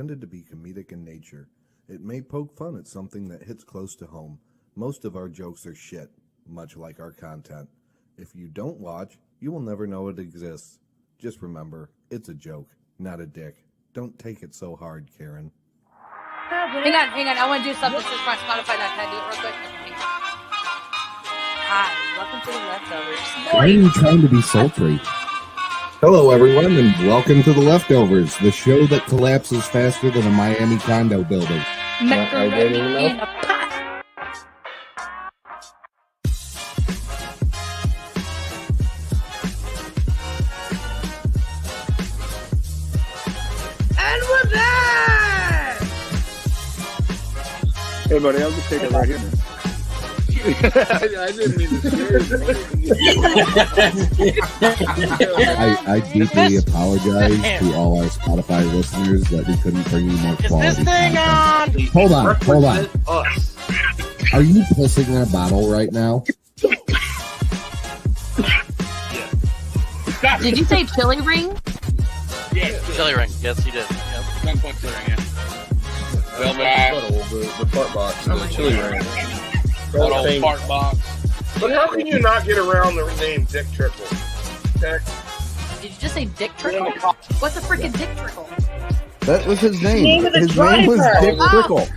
intended to be comedic in nature. It may poke fun at something that hits close to home. Most of our jokes are shit, much like our content. If you don't watch, you will never know it exists. Just remember, it's a joke, not a dick. Don't take it so hard, Karen. Hang on. I want to do something. This is my Spotify. Can I do it real quick? Hi, welcome to the Leftovers. Why are you trying to be sultry? Hello, everyone, and welcome to The Leftovers, the show that collapses faster than a Miami condo building. Macaroni in a pot. And we're back! Hey, buddy, I'll just take it right here. I didn't mean to I deeply apologize to all our Spotify listeners that we couldn't bring you more quality content. Hold on. Are you pissing in a bottle right now? Did you say chili ring? Yeah, chili ring. Yes, he did. Yep. 1 point chili ring, yeah. The fart box, the chili ring. That old fart box. But how can you not get around the name Dick Trickle? Heck. Did you just say Dick Trickle? What's a freaking Dick Trickle? That was his name. His name was Dick Trickle.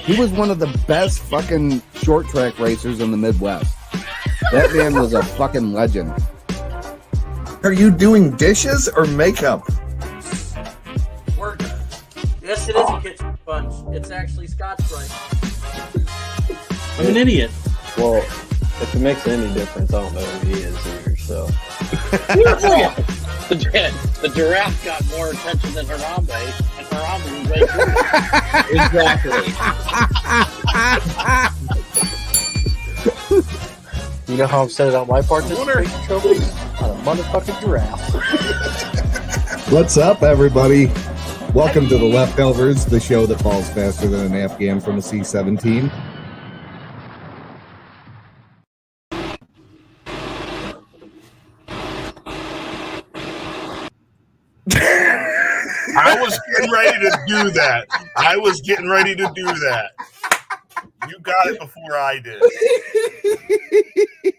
He was one of the best fucking short track racers in the Midwest. That man was a fucking legend. Are you doing dishes or makeup? Work. Yes, it is a kitchen sponge. It's actually Scotch-Brite. I'm an idiot. Well, if it makes any difference, I don't know who he is either, so. The giraffe got more attention than Harambe, and Harambe was way Exactly. You know how I'm set it on my participation trophy? On a motherfucking giraffe. What's up, everybody? Welcome to The Leftovers, the show that falls faster than an Afghan from a C-17. I was getting ready to do that. You got it before I did.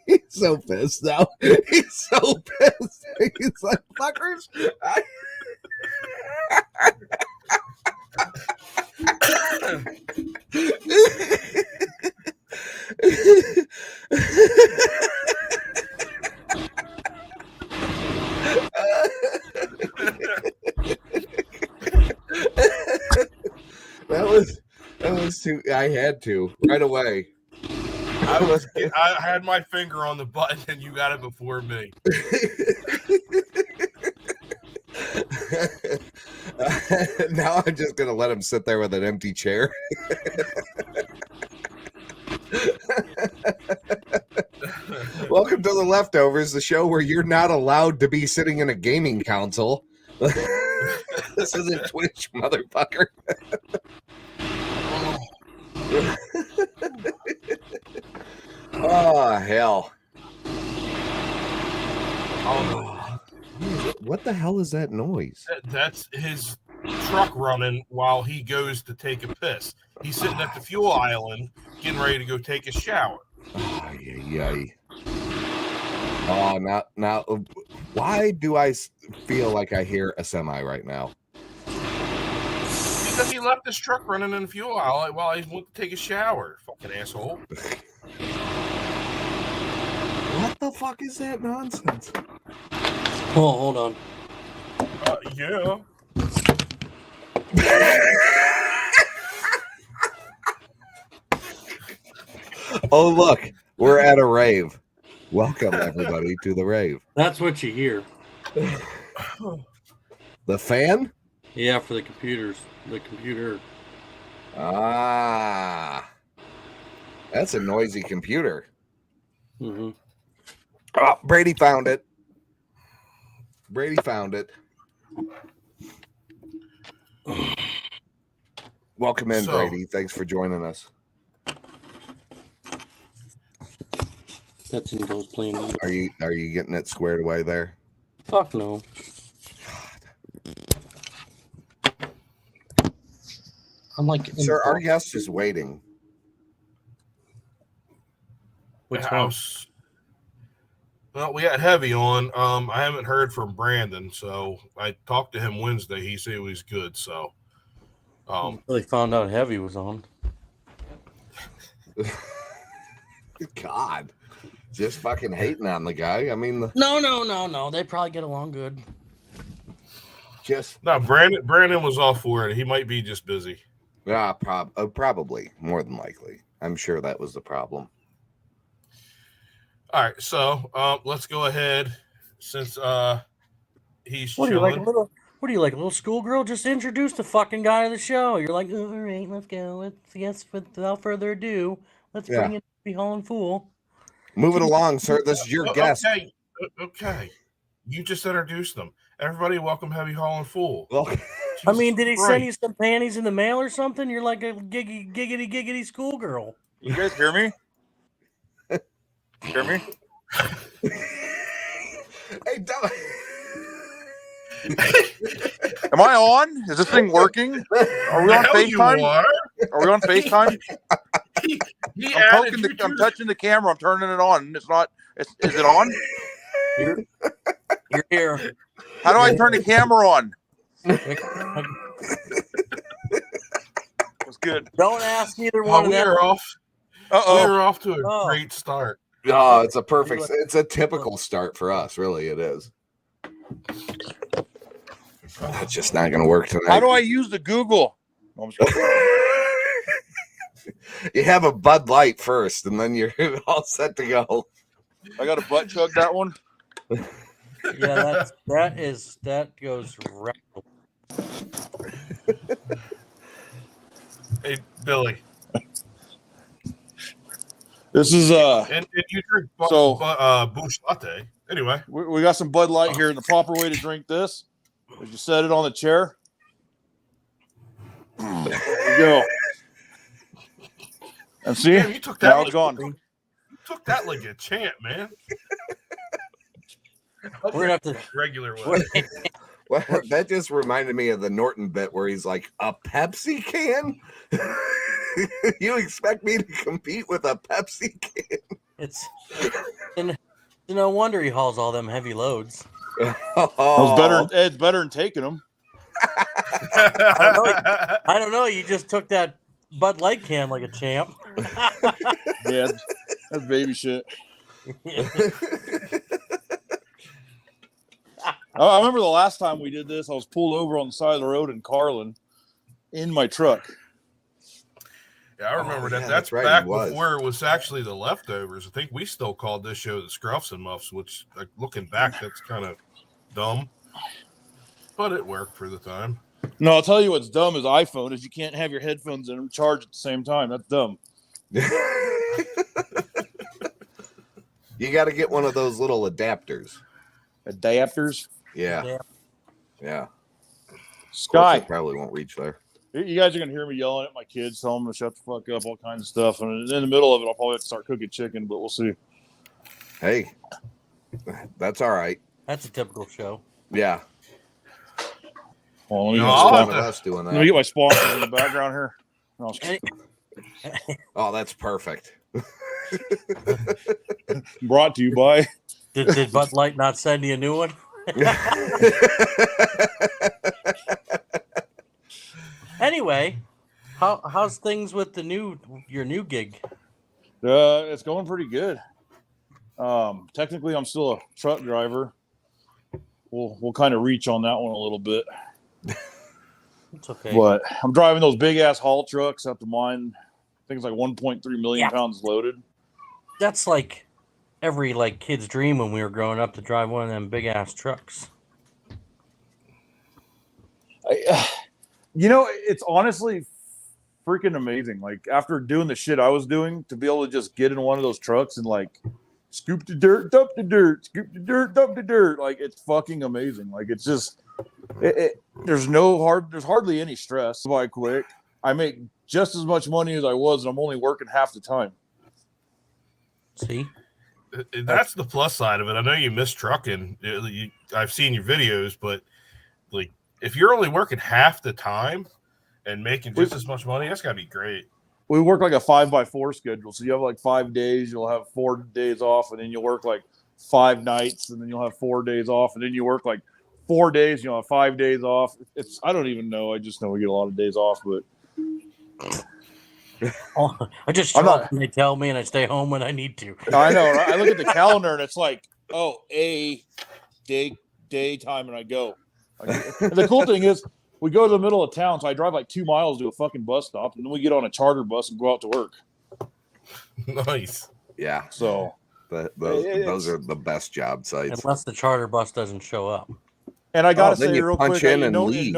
He's so pissed now. He's so pissed. He's like, fuckers. That was too. I had to right away. I had my finger on the button, and you got it before me. Now I'm just gonna let him sit there with an empty chair. Welcome to The Leftovers, the show where you're not allowed to be sitting in a gaming console. This isn't Twitch, motherfucker. Oh, hell. What the hell is that noise? That's his truck running while he goes to take a piss. He's sitting at the fuel island getting ready to go take a shower. Oh, now, why do I feel like I hear a semi right now? Because he left his truck running in the fuel aisle while he went to take a shower. Fucking asshole. What the fuck is that nonsense? Oh, hold on. Yeah. Oh, look, we're at a rave. Welcome, everybody, to the rave. That's what you hear. The fan? Yeah, for the computers. The computer. Ah. That's a noisy computer. Mm-hmm. Oh, Brady found it. Welcome in, Brady. Thanks for joining us. That's in those playing. Are you getting it squared away there? Fuck no. I'm like, Sir, our guest is waiting. which one? House. Well, we had Heavy on. I haven't heard from Brandon, so I talked to him Wednesday. He said he was good. So, Really found out Heavy was on. God, just fucking hating on the guy. I mean, No. They probably get along good. just no, Brandon was all for it. He might be just busy. probably more than likely. I'm sure that was the problem. All right, so let's go ahead since he's What are you like a chilling. little? What are you like a little schoolgirl? Just introduce the fucking guy to the show. You're like, all right, let's go. Without further ado, let's Yeah. bring in the Holland Fool. Move it along, sir. This is your guest. Okay. You just introduced them. Everybody, welcome Heavy Holland Fool. Well, I mean, did he Jesus send you some panties in the mail or something? You're like a giggity schoolgirl. You guys hear me? Hear me? hey, don't. Am I on? Is this thing working? Are we on Hell you FaceTime? are. Are we on FaceTime? He I'm added poking you I'm to- touching the camera. I'm turning it on. It's not. Is it on? You're here. How do I turn the camera on? It's good. Don't ask either Oh, one of we them. are off. Uh-oh. We're off to a Oh. great start. Oh, it's a perfect. It's a typical start for us. Really, it is. It's just not going to work tonight. How do I use the Google? No, I'm just kidding. You have a Bud Light first, and then you're all set to go. I got a butt chug that one. Yeah, that goes right. Hey, Billy. This is And you drink So- Bush Latte. Anyway. we got some Bud Light here, and the proper way to drink this is you set it on the chair. There you go. And see, Damn, you took that now like, it's gone. You took that like a champ, man. We're gonna have to. Regular way. Well, that just reminded me of the Norton bit where he's like, a Pepsi can? You expect me to compete with a Pepsi can? It's no wonder he hauls all them heavy loads. Oh, It's better than taking them. I don't know. You just took that Bud Light can like a champ. Yeah, that's baby shit. I remember the last time we did this, I was pulled over on the side of the road in Carlin in my truck. Yeah, I remember that. yeah, That's right, back he was. before it was actually the leftovers. I think we still called this show the Scruffs and Muffs, which, like, looking back, that's kind of dumb. But it worked for the time. No, I'll tell you what's dumb is iPhone is you can't have your headphones in and charge at the same time. That's dumb. You got to get one of those little adapters. Adapters. Yeah. Yeah. Sky. It probably won't reach there. You guys are going to hear me yelling at my kids, telling them to shut the fuck up, all kinds of stuff. And in the middle of it, I'll probably have to start cooking chicken, but we'll see. Hey, that's all right. That's a typical show. Yeah. Well, let me, No, get, I'll my have One spon- of us doing let me that. get my sponsors in the background here. No, I was kidding. Oh, that's perfect. Brought to you by. Did Bud Light not send you a new one? Anyway, how's things with your new gig? It's going pretty good. Technically, I'm still a truck driver. We'll kind of reach on that one a little bit, It's okay. but I'm driving those big ass haul trucks up to mine. I think it's like 1.3 million Yeah. pounds loaded. That's like every kid's dream when we were growing up to drive one of them big ass trucks. It's honestly freaking amazing. Like after doing the shit I was doing, to be able to just get in one of those trucks and like scoop the dirt, dump the dirt, scoop the dirt, dump the dirt. Like it's fucking amazing. Like it's just, there's hardly any stress. By quick, I make just as much money as I was, and I'm only working half the time. See? That's the plus side of it. I know you miss trucking. I've seen your videos, but like if you're only working half the time, and making just as much money, that's gotta be great. We work like a 5x4 schedule. So you have like 5 days, you'll have 4 days off, and then you'll work like 5 nights, and then you'll have 4 days off, and then you work like 4 days, you'll have 5 days off. I don't even know. I just know we get a lot of days off, but I just show up when they tell me, and I stay home when I need to. I know. Right? I look at the calendar, and it's like, oh, daytime, and I go. And the cool thing is, we go to the middle of town, so I drive like 2 miles to a fucking bus stop, and then we get on a charter bus and go out to work. Nice. Yeah. So those are the best job sites. Unless the charter bus doesn't show up. And I gotta then say you real punch quick, in and no, leave.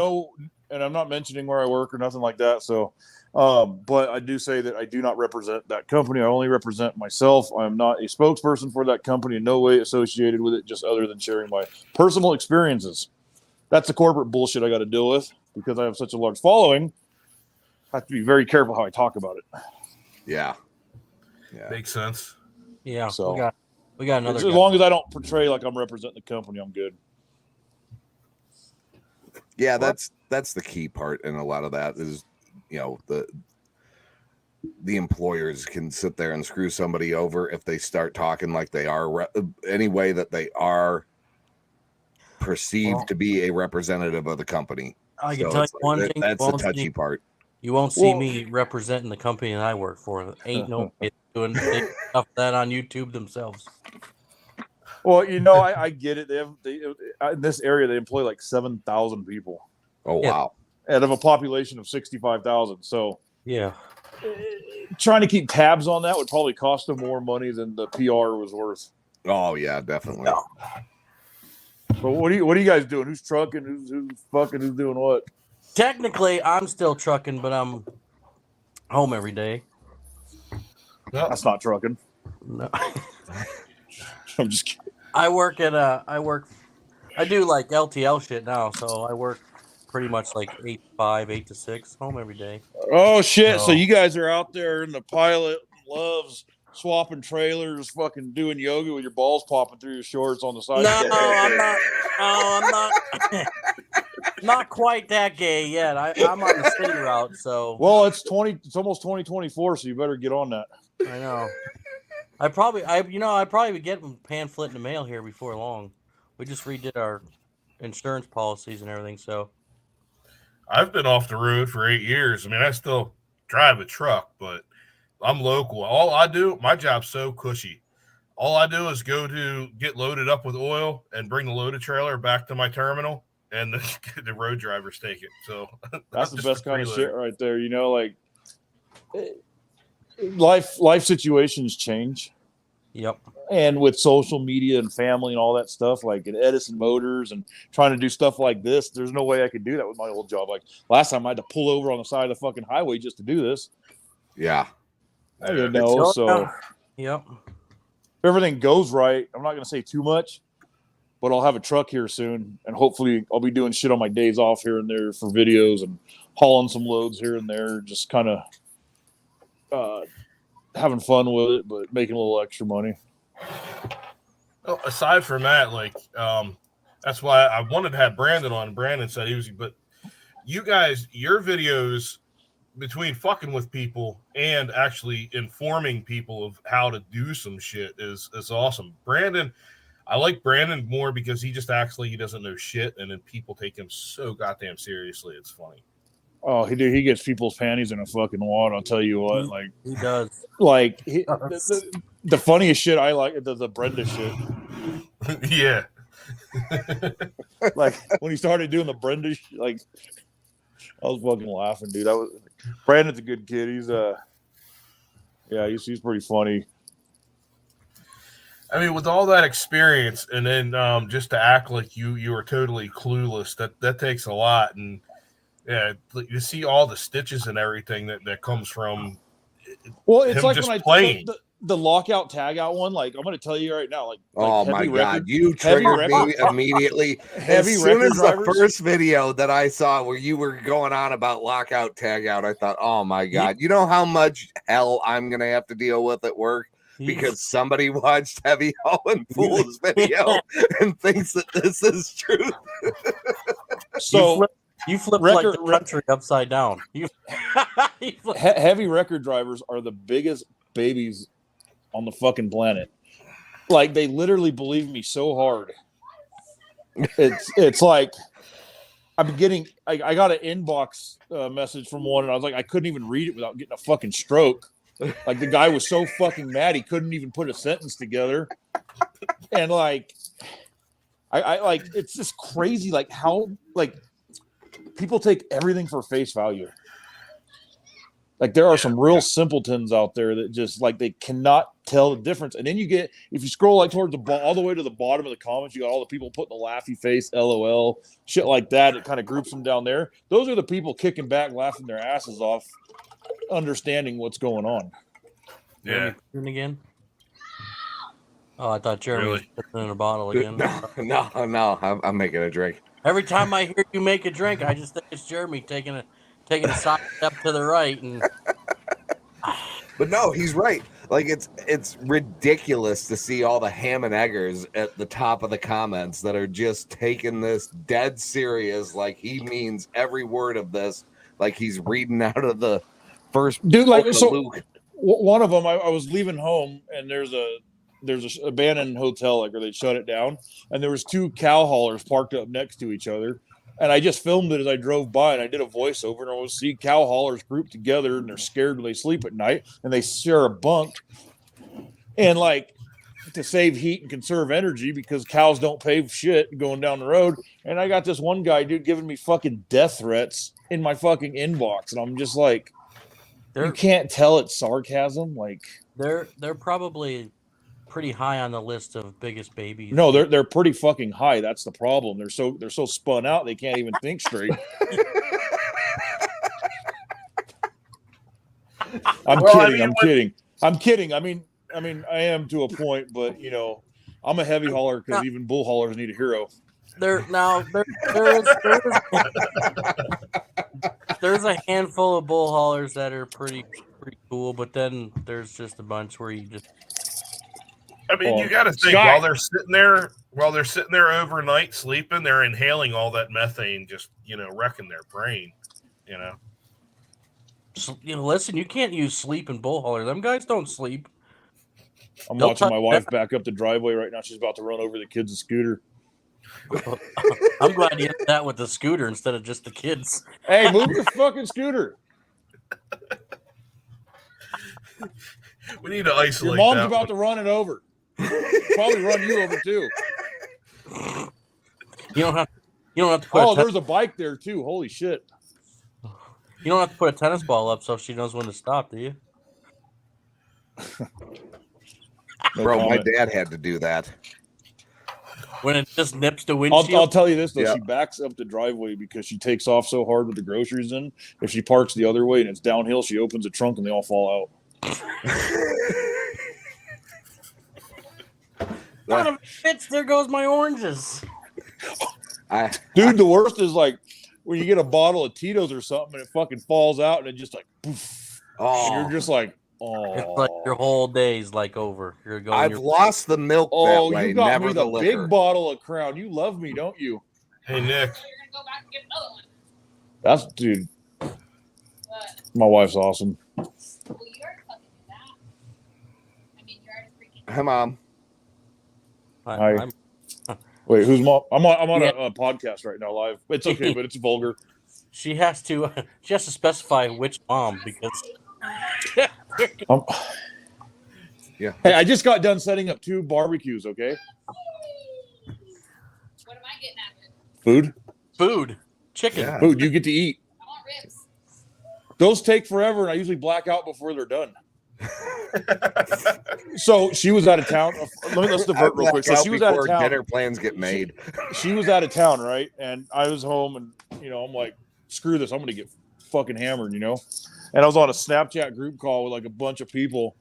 and I'm not mentioning where I work or nothing like that. So, but I do say that I do not represent that company. I only represent myself. I'm not a spokesperson for that company, in no way associated with it, just other than sharing my personal experiences. That's the corporate bullshit I got to deal with because I have such a large following. I have to be very careful how I talk about it. Yeah. Makes sense. Yeah. So we got another. as guy. long as I don't portray like I'm representing the company, I'm good. Yeah, that's the key part in a lot of that is, the employers can sit there and screw somebody over if they start talking like they are any way that they are perceived to be a representative of the company. I can tell you one thing. That's the touchy part. You won't see me representing the company that I work for. Ain't no doing stuff like that on YouTube themselves. Well, I get it. They in this area they employ like 7,000 people. Oh wow! Out of a population of 65,000. So yeah, trying to keep tabs on that would probably cost them more money than the PR was worth. Oh yeah, definitely. No. But what are you guys doing? Who's trucking? Who's fucking? Who's doing what? Technically, I'm still trucking, but I'm home every day. That's not trucking. No. I'm just kidding. I do like LTL shit now, so I work pretty much like 8 to 6, home every day. Oh shit! So you guys are out there in the pilot loves swapping trailers, fucking doing yoga with your balls popping through your shorts on the side. No, I'm not. Oh, I'm not. Not quite that gay yet. I'm on the city route, so. Well, it's almost 2024, so you better get on that. I know. I probably would get a pamphlet in the mail here before long. We just redid our insurance policies and everything, so. I've been off the road for 8 years. I mean, I still drive a truck, but I'm local. All I do, my job's so cushy. All I do is go to get loaded up with oil and bring the loaded trailer back to my terminal, and the road drivers take it. So that's the best kind of shit right there. Like life situations change. Yep. And with social media and family and all that stuff, like at Edison Motors and trying to do stuff like this, there's no way I could do that with my old job. Like last time I had to pull over on the side of the fucking highway just to do this. Yeah. I didn't know. So yep. If everything goes right, I'm not going to say too much, but I'll have a truck here soon. And hopefully I'll be doing shit on my days off here and there for videos and hauling some loads here and there, just kind of having fun with it, but making a little extra money. Well, aside from that, that's why I wanted to have Brandon on. Brandon said he was, but you guys, your videos between fucking with people and actually informing people of how to do some shit is awesome. Brandon, I like Brandon more because he just acts like he doesn't know shit, and then people take him so goddamn seriously. It's funny. Oh, he gets people's panties in a fucking wad. I'll tell you what, like he does. Like the funniest shit I like the Brenda shit. Yeah. Like when he started doing the Brenda shit, like I was fucking laughing, dude. Brandon's a good kid. He's he's pretty funny. I mean, with all that experience, and then just to act like you are totally clueless, that takes a lot. And yeah, you see all the stitches and everything that comes from. Well, it's like just when playing. I took the lockout tag out one. Like I'm going to tell you right now. Like oh my god, you heavy triggered me immediately. Heavy as soon record as drivers. the first video that I saw where you were going on about lockout tag out, I thought, oh my god, you know how much hell I'm going to have to deal with at work because somebody watched Heavy Hauling Fool's video and thinks that this is true. So You flipped Record- like the country upside down. You flipped- Heavy record drivers are the biggest babies on the fucking planet. Like they literally believe me so hard. It's like I'm getting. I got an inbox message from one, and I was like, I couldn't even read it without getting a fucking stroke. Like the guy was so fucking mad he couldn't even put a sentence together, and like, I like it's just crazy. Like how like people take everything for face value. Like there are some real simpletons out there that just like they cannot tell the difference. And then you get if you scroll like towards the all the way to the bottom of the comments, you got all the people putting the laughy face, LOL, shit like that. It kind of groups them down there. Those are the people kicking back, laughing their asses off, understanding what's going on. Yeah. Jeremy again. Oh, I thought Jeremy was Really? putting in a bottle again. No, I'm making a drink. Every time I hear you make a drink, I just think it's Jeremy taking a side step to the right, and But no, he's right. Like it's ridiculous to see all the ham and eggers at the top of the comments that are just taking this dead serious, like he means every word of this, like he's reading out of the first Dude, like book of so Luke. one of them I was leaving home and there's a abandoned hotel like where they shut it down and there was two cow haulers parked up next to each other and I just filmed it as I drove by and I did a voiceover and I was see cow haulers grouped together and they're scared when they sleep at night and they share a bunk and like to save heat and conserve energy because cows don't pay shit going down the road. And I got this one guy dude giving me fucking death threats in my fucking inbox and I'm just like you can't tell it's sarcasm. Like they're probably pretty high on the list of biggest babies. no, they're pretty fucking high. That's the problem. They're so spun out they can't even think straight. I'm kidding. I mean, I am to a point, but you know, I'm a heavy hauler because even bull haulers need a hero. There's a handful of bull haulers that are pretty cool, but then there's just a bunch where you just. I mean, you got to think while they're sitting there overnight sleeping, they're inhaling all that methane, just wrecking their brain. Listen, you can't use sleep in bull hauler. Them guys don't sleep. I'm watching my wife back up the driveway right now. She's about to run over the kids' scooter. I'm glad you did that with the scooter instead of just the kids. Hey, move your fucking scooter. We need to isolate. Your mom's about to run it over. Probably run you over too. You don't have to put there's a bike there too. Holy shit. You don't have to put a tennis ball up so she knows when to stop, do you? Bro, my dad had to do that. When it just nips the windshield. I'll tell you this though, Yeah. she backs up the driveway because she takes off so hard with the groceries in. If she parks the other way and it's downhill, she opens the trunk and they all fall out. Son of a bitch, there goes my oranges. Dude, the worst is like when you get a bottle of Tito's or something and it fucking falls out and it just like poof. Oh. You're just like, oh. It's like your whole day's like over. You're going. I've lost the milk that way, you got never me the the liquor. big bottle of Crown. You love me, don't you? Hey, Nick. That's dude. My wife's awesome. Hi, Mom. Hi. Wait, who's mom? I'm on a podcast right now, live. It's okay, but it's vulgar. She has to specify which mom because. Yeah. Hey, I just got done setting up 2 barbecues. Okay. What am I getting out of it? Food, chicken. Yeah. Food you get to eat. I want ribs. Those take forever, and I usually black out before they're done. So she was out of town. Let's divert real quick. So she was out of town. Dinner plans get made. She was out of town, right? And I was home, and I'm like, screw this. I'm gonna get fucking hammered, And I was on a Snapchat group call with like a bunch of people,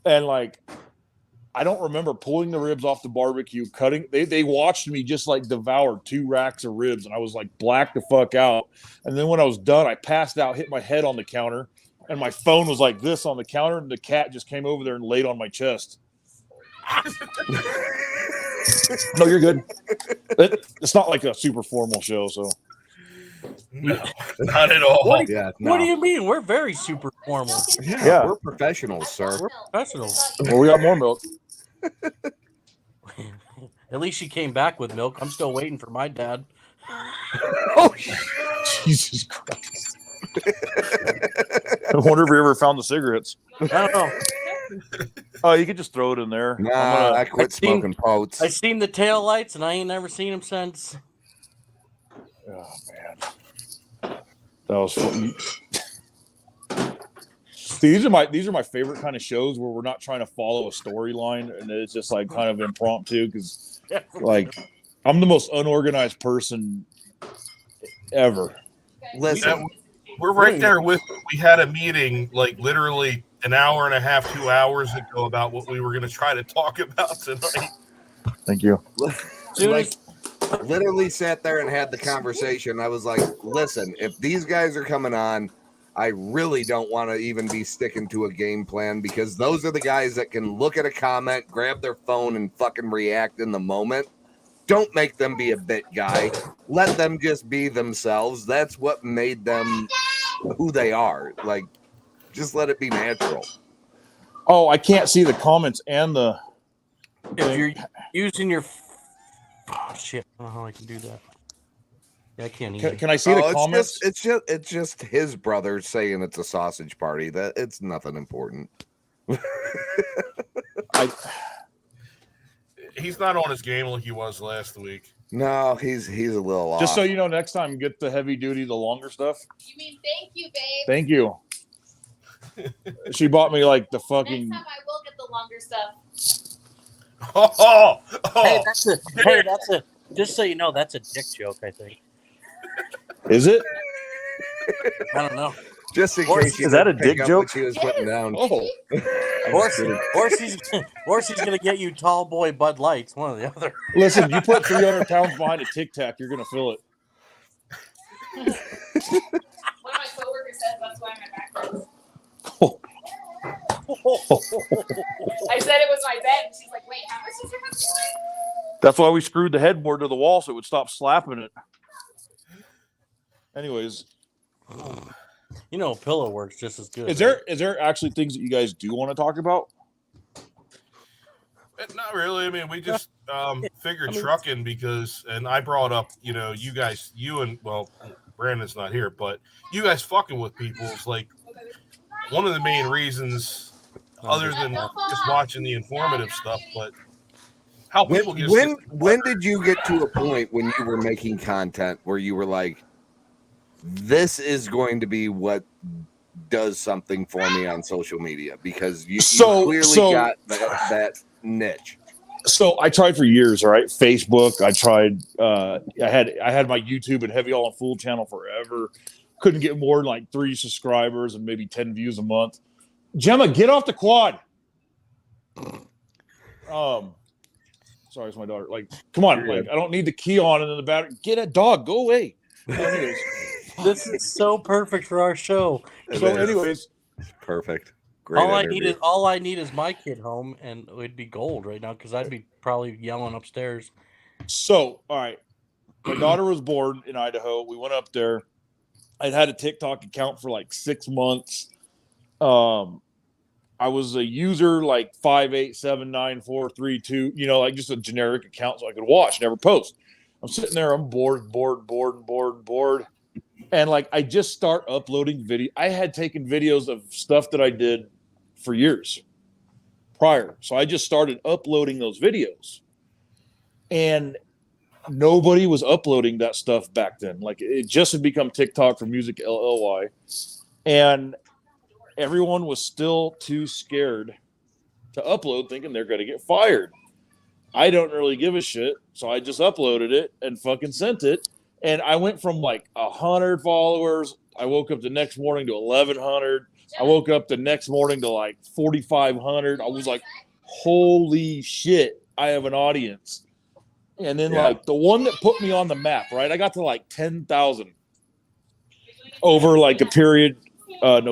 and like, I don't remember pulling the ribs off the barbecue, cutting. They watched me just like devour 2 racks of ribs, and I was like blacked the fuck out. And then when I was done, I passed out, hit my head on the counter. And my phone was like this on the counter, and the cat just came over there and laid on my chest. No, you're good. It's not like a super formal show, so. No, not at all. What, Yeah, what do no. you mean? We're very super formal. Yeah. We're professionals, sir. We're professionals. Well, we got more milk. At least she came back with milk. I'm still waiting for my dad. Oh, Jesus Christ. I wonder if we ever found the cigarettes. I don't know. Oh, you could just throw it in there. I'm Nah, gonna- I quit smoking potes. I seen the tail lights and I ain't never seen them since. Oh man, that was fun. These are my favorite kind of shows where we're not trying to follow a storyline and it's just like kind of impromptu because like I'm the most unorganized person ever. Listen, We're right there with. We had a meeting like literally an hour and a half, 2 hours ago about what we were going to try to talk about tonight. Thank you. like, literally sat there and had the conversation. I was like, listen, if these guys are coming on, I really don't want to even be sticking to a game plan because those are the guys that can look at a comment, grab their phone, and fucking react in the moment. Don't make them be a bit guy. Let them just be themselves. That's what made them who they are. Like, just let it be natural. Oh, I can't see the comments and the. If you're using your. Oh, shit. I don't know how I can do that. Yeah, I can't either. Can I see the it's comments? It's just his brother saying it's a sausage party. That it's nothing important. He's not on his game like he was last week. No, he's a little off. Just so you know, next time get the heavy duty, the longer stuff. You mean thank you, babe? Thank you. She bought me like the fucking. Next time I will get the longer stuff. Hey, that's a. Just so you know, that's a dick joke. I think. Is it? I don't know. Just in Or- case you is that a didn't pick dick up joke? what she was putting down. Oh, Or she's gonna get you tall boy Bud Lights, one or the other. listen, you put 300 pounds behind a Tic Tac, you're gonna feel it. One of my coworkers said that's why my back hurts. I said it was my bed, and she's like, "Wait, how much is your husband?" That's why we screwed the headboard to the wall so it would stop slapping it. Anyways, You know, pillow works just as good. is there actually things that you guys do want to talk about? Not really. I mean, we just figured trucking because, and I brought up, you know, you guys, Brandon's not here, but you guys fucking with people is like one of the main reasons, other than just watching the informative stuff, but how people get When did you get to a point when you were making content where you were like, this is going to be what does something for me on social media? Because you clearly got that niche. So I tried for years, all right. Facebook, I tried. I had my YouTube and Heavy All in Full channel forever. Couldn't get more than like 3 subscribers and maybe 10 views a month. Gemma, get off the quad. Sorry, it's my daughter. Like, come on, like I don't need the key on and then the battery. Get a dog, go away. Anyways, This is so perfect for our show. anyways, perfect. Great All interview. I need is my kid home, and it'd be gold right now because I'd be probably yelling upstairs. So, all right. My daughter was born in Idaho. We went up there. I'd had a TikTok account for like 6 months. I was a user like 5879432, you know, like just a generic account so I could watch, never post. I'm sitting there, I'm bored. And like I just start uploading video. I had taken videos of stuff that I did for years prior. So I just started uploading those videos. And nobody was uploading that stuff back then. Like it just had become TikTok for Music LLY. And everyone was still too scared to upload, thinking they're going to get fired. I don't really give a shit. So I just uploaded it and fucking sent it. And I went from like 100 followers. I woke up the next morning to 1,100. I woke up the next morning to like 4,500. I was like, holy shit, I have an audience. And then like the one that put me on the map, right? I got to like 10,000 over like a period, from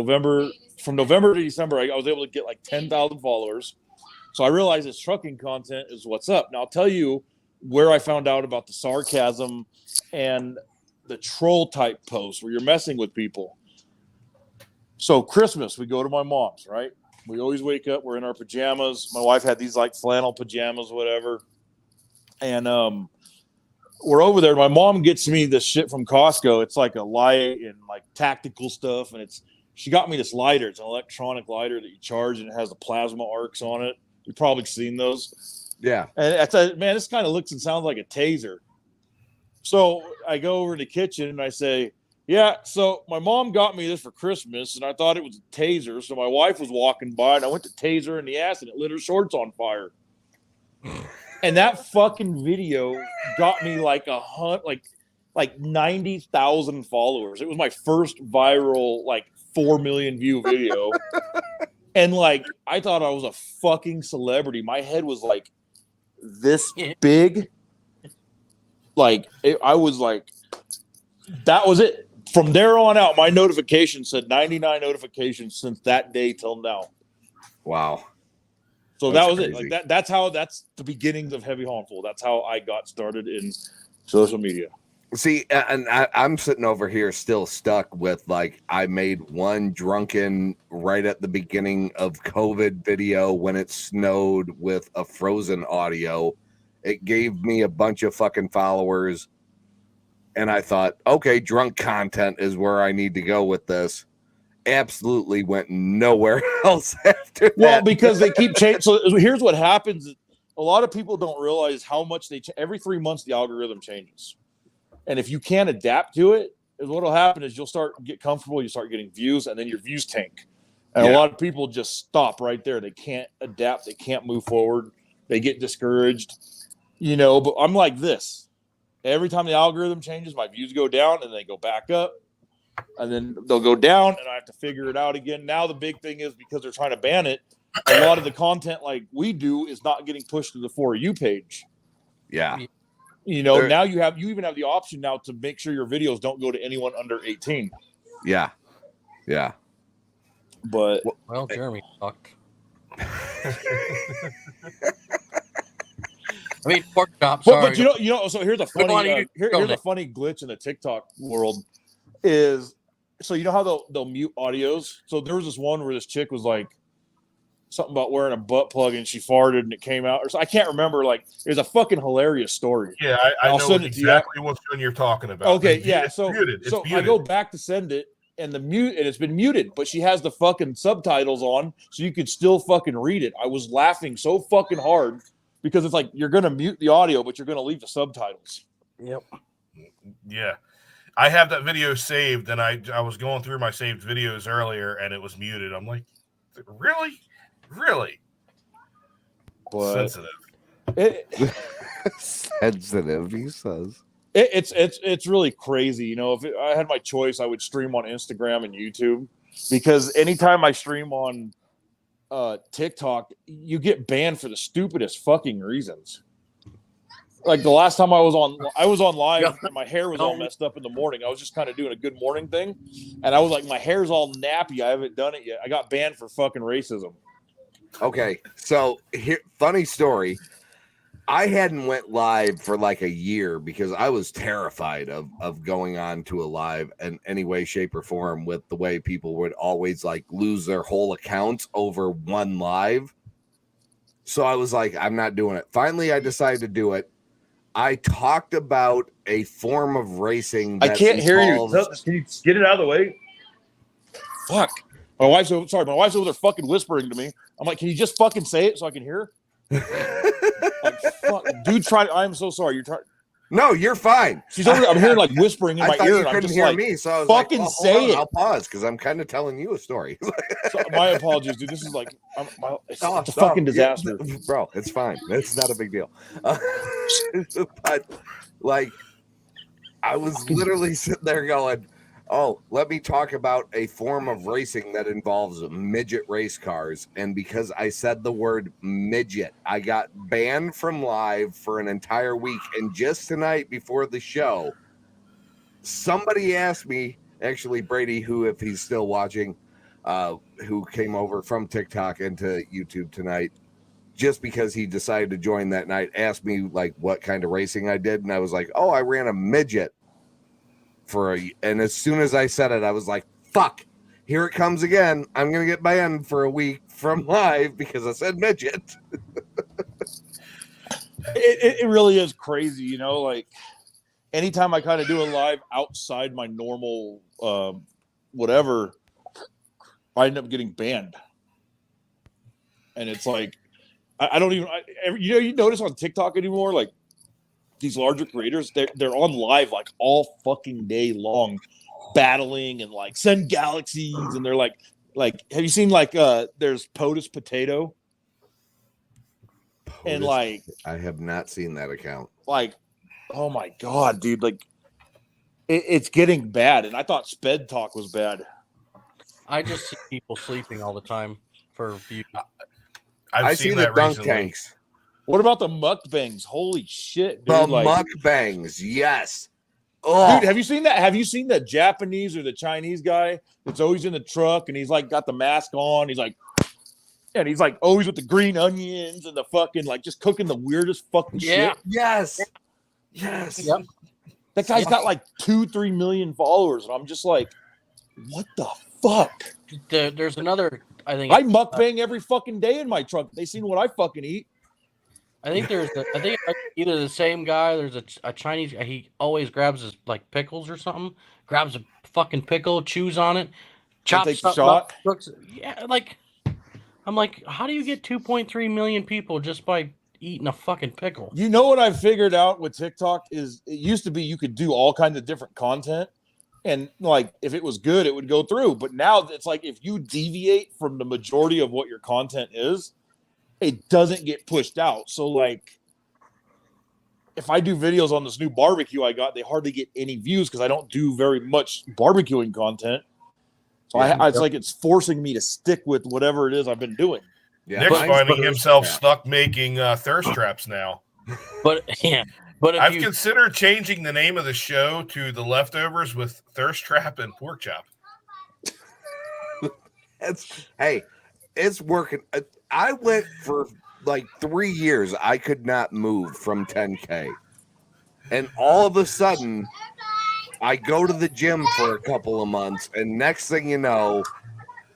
November to December. I was able to get like 10,000 followers. So I realized this trucking content is what's up. Now I'll tell you where I found out about the sarcasm and the troll type posts where you're messing with people. So Christmas, we go to my mom's, right? We always wake up, we're in our pajamas. My wife had these like flannel pajamas, whatever. And we're over there. My mom gets me this shit from Costco. It's like a light and like tactical stuff. And she got me this lighter. It's an electronic lighter that you charge and it has the plasma arcs on it. You've probably seen those. Yeah. And I said, man, this kind of looks and sounds like a taser. So I go over to the kitchen and I say, yeah, so my mom got me this for Christmas and I thought it was a taser. So my wife was walking by and I went to taser her in the ass and it lit her shorts on fire. And that fucking video got me like 90,000 followers. It was my first viral, like 4 million view video. And like, I thought I was a fucking celebrity. My head was like this big. Like, I was like, that was it. From there on out, my notification said 99 notifications since that day till now. Wow. So That's that was crazy. it. Like that's the beginnings of Heavy Harmful. That's how I got started in social media. See, and I'm sitting over here still stuck with like I made one drunken right at the beginning of COVID video when it snowed with a Frozen audio. It gave me a bunch of fucking followers. And I thought, okay, drunk content is where I need to go with this. Absolutely went nowhere else after that. Well, because they keep changing. So here's what happens. A lot of people don't realize how much every 3 months the algorithm changes. And if you can't adapt to it, what will happen is you'll start to get comfortable, you start getting views, and then your views tank. And a lot of people just stop right there. They can't adapt. They can't move forward. They get discouraged, but I'm like this. Every time the algorithm changes, my views go down and they go back up. And then they'll go down and I have to figure it out again. Now the big thing is because they're trying to ban it, a lot of the content like we do is not getting pushed to the For You page. Yeah. Now you even have the option now to make sure your videos don't go to anyone under 18. Yeah. Yeah. But well, Jeremy fucked. I mean, pork chop. but Sorry. So here's a funny here's a funny glitch in the TikTok world is so you know how they'll mute audios. So there was this one where this chick was like something about wearing a butt plug and she farted and it came out. Or so I can't remember. Like it was a fucking hilarious story. Yeah, I know exactly which one you're talking about. Okay, yeah. It's So muted. It's muted. I go back to send it and it's been muted, but she has the fucking subtitles on, so you could still fucking read it. I was laughing so fucking hard because it's like you're gonna mute the audio, but you're gonna leave the subtitles. Yep. Yeah. I have that video saved, and I was going through my saved videos earlier, and it was muted. I'm like, really? But sensitive. Sensitive, he says. It's really crazy. If I had my choice, I would stream on Instagram and YouTube because anytime I stream on TikTok, you get banned for the stupidest fucking reasons. Like the last time I was on live and my hair was all messed up in the morning. I was just kind of doing a good morning thing. And I was like, my hair's all nappy. I haven't done it yet. I got banned for fucking racism. Okay. So here, funny story. I hadn't went live for like a year because I was terrified of going on to a live in any way, shape, or form with the way people would always like lose their whole accounts over one live. So I was like, I'm not doing it. Finally, I decided to do it. I talked about a form of racing. I can't hear you. Can you get it out of the way? Fuck. My wife's over there fucking whispering to me. I'm like, can you just fucking say it so I can hear? Like, fuck. Dude, I'm so sorry. You're trying. No, you're fine. She's over. I'm hearing like whispering in my thought ear. You and I'm couldn't just hear like, me, so I was fucking like, say it. I'll pause because I'm kind of telling you a story. So, my apologies, dude. This is like, it's a Stop. fucking disaster, bro. It's fine. It's not a big deal. But like, I was literally sitting there going, "Oh, let me talk about a form of racing that involves midget race cars." And because I said the word midget, I got banned from live for an entire week. And just tonight before the show, somebody asked me, actually Brady, who, if he's still watching, who came over from TikTok into YouTube tonight, just because he decided to join that night, asked me like what kind of racing I did. And I was like, oh, I ran a midget and as soon as I said it, I was like, fuck, here it comes again. I'm going to get banned for a week from live because I said midget. It really is crazy, you know, like anytime I kind of do a live outside my normal whatever, I end up getting banned. And it's like, I don't even, you notice on TikTok anymore, like these larger creators, they're on live like all fucking day long, battling and like send galaxies. And they're like, have you seen like, there's POTUS Potato? And like, I have not seen that account. Like, oh my God, dude, like it's getting bad. And I thought Sped Talk was bad. I just see people sleeping all the time for views. I see the dunk tanks. What about the mukbangs? Holy shit, dude. The like, mukbangs, yes. Oh. Dude, have you seen that? Have you seen the Japanese or the Chinese guy that's always in the truck and he's like got the mask on? He's like, and he's like always with the green onions and the fucking like just cooking the weirdest fucking shit. Yes. Yes. Yep. That guy's got like 2-3 million followers, and I'm just like, what the fuck? There's another. I think I mukbang every fucking day in my truck. They seen what I fucking eat. I think either the same guy. There's a Chinese. He always grabs his like pickles or something. Grabs a fucking pickle, chews on it, chops takes a something shot. up, cooks it. Yeah, like I'm like, how do you get 2.3 million people just by eating a fucking pickle? You know what I figured out with TikTok is it used to be you could do all kinds of different content, and like if it was good, it would go through. But now it's like if you deviate from the majority of what your content is, it doesn't get pushed out. So like if I do videos on this new barbecue I got, they hardly get any views because I don't do very much barbecuing content. So it's like it's forcing me to stick with whatever it is I've been doing. Yeah, Nick's finding himself stuck making thirst traps now. But yeah, but if I've you, considered changing the name of the show to The Leftovers with Thirst Trap and Pork Chop. It's working. I went for like 3 years. I could not move from 10K. And all of a sudden, I go to the gym for a couple of months, and next thing you know,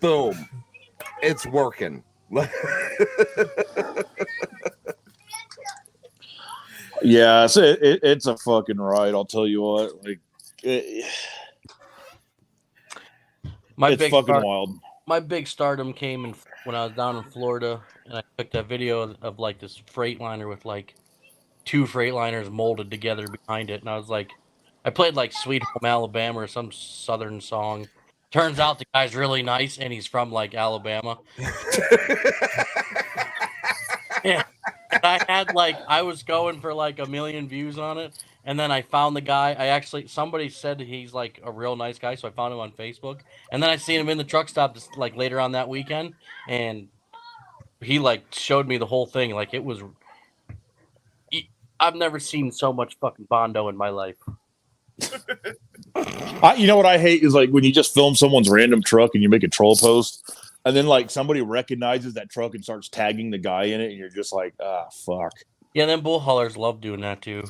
boom, it's working. Yeah, it's a fucking ride. I'll tell you what. Like, it's fucking wild. My big stardom came when I was down in Florida, and I took that video of like this Freightliner with like 2 Freightliners molded together behind it, and I was like, I played like Sweet Home Alabama or some southern song. Turns out the guy's really nice, and he's from like Alabama. Yeah. And I was going for like 1 million views on it, and then I found the guy. Somebody said he's like a real nice guy, so I found him on Facebook, and then I seen him in the truck stop like later on that weekend, and he like showed me the whole thing. Like it was, I've never seen so much fucking Bondo in my life. You know what I hate is like when you just film someone's random truck and you make a troll post, and then like somebody recognizes that truck and starts tagging the guy in it, and you're just like, ah, fuck. Yeah, them bull haulers love doing that too.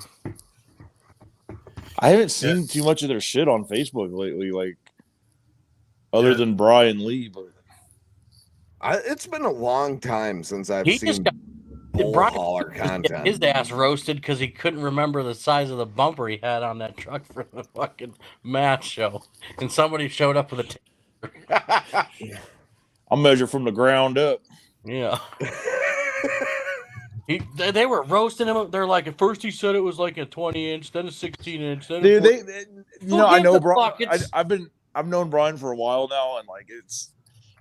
I haven't seen too much of their shit on Facebook lately, like other than Brian Lee. But it's been a long time since I've He seen just got- bull Brian hauler content. His ass roasted because he couldn't remember the size of the bumper he had on that truck for the fucking match show, and somebody showed up with a. I'll measure from the ground up. Yeah. They were roasting him. They're like, at first he said it was like a 20-inch, then a 16-inch. Then Dude, I know Brian. It's... I've known Brian for a while now, and like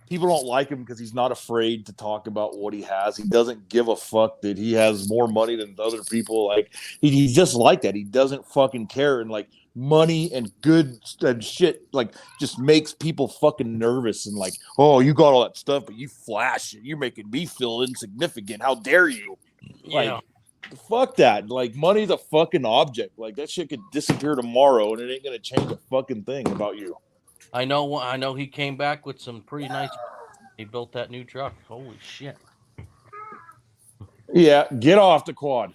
people don't like him because he's not afraid to talk about what he has. He doesn't give a fuck that he has more money than other people. Like he's just like that. He doesn't fucking care, and like money and good and shit like just makes people fucking nervous and like, oh, you got all that stuff, but you flash it. You're making me feel insignificant. How dare you? Yeah. Like, fuck that. Like, money's a fucking object. Like, that shit could disappear tomorrow, and it ain't gonna change a fucking thing about you. I know. He came back with some pretty nice. He built that new truck. Holy shit! Yeah, get off the quad.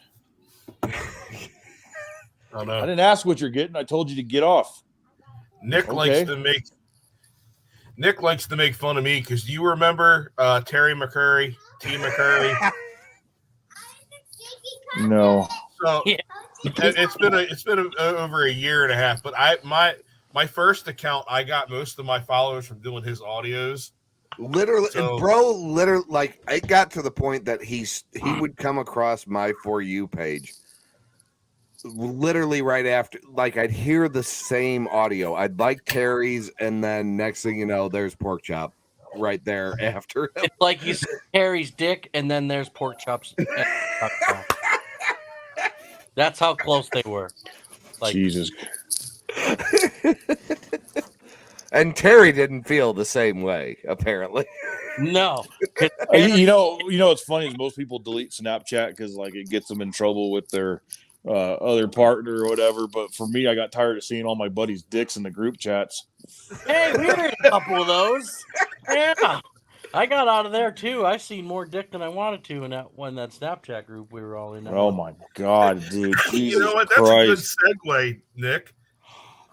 Oh no! I didn't ask what you're getting. I told you to get off. Nick Okay. likes to make fun of me because do you remember Terry McCurry, T. McCurry? No. So Yeah. it's been over a year and a half. But my first account, I got most of my followers from doing his audios. Literally, So- and bro, literally, like it got to the point that he would come across my For You page. Literally right after, like I'd hear the same audio. I'd like Terry's, and then next thing you know, there's Pork Chop right there after him. It's like you see Harry's dick, and then there's pork chops. That's how close they were. Like, Jesus. And Terry didn't feel the same way, apparently. no. You know, what's funny is most people delete Snapchat because like it gets them in trouble with their other partner or whatever. But for me, I got tired of seeing all my buddies' dicks in the group chats. Hey, we were in a couple of those. Yeah. I got out of there too. I seen more dick than I wanted to in that Snapchat group we were all in. Oh my god, dude! Jesus You know what? That's Christ. a good segue, Nick.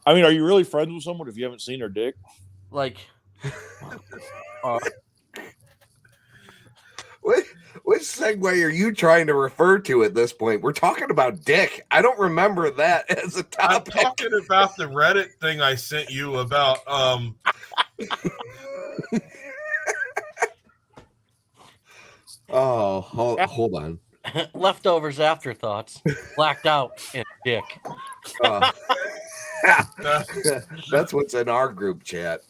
I mean, are you really friends with someone if you haven't seen their dick? Like, Which segue are you trying to refer to at this point? We're talking about dick. I don't remember that as a I'm topic. talking about the Reddit thing I sent you about. Oh, hold on. leftovers, afterthoughts, blacked out, and dick. That's what's in our group chat.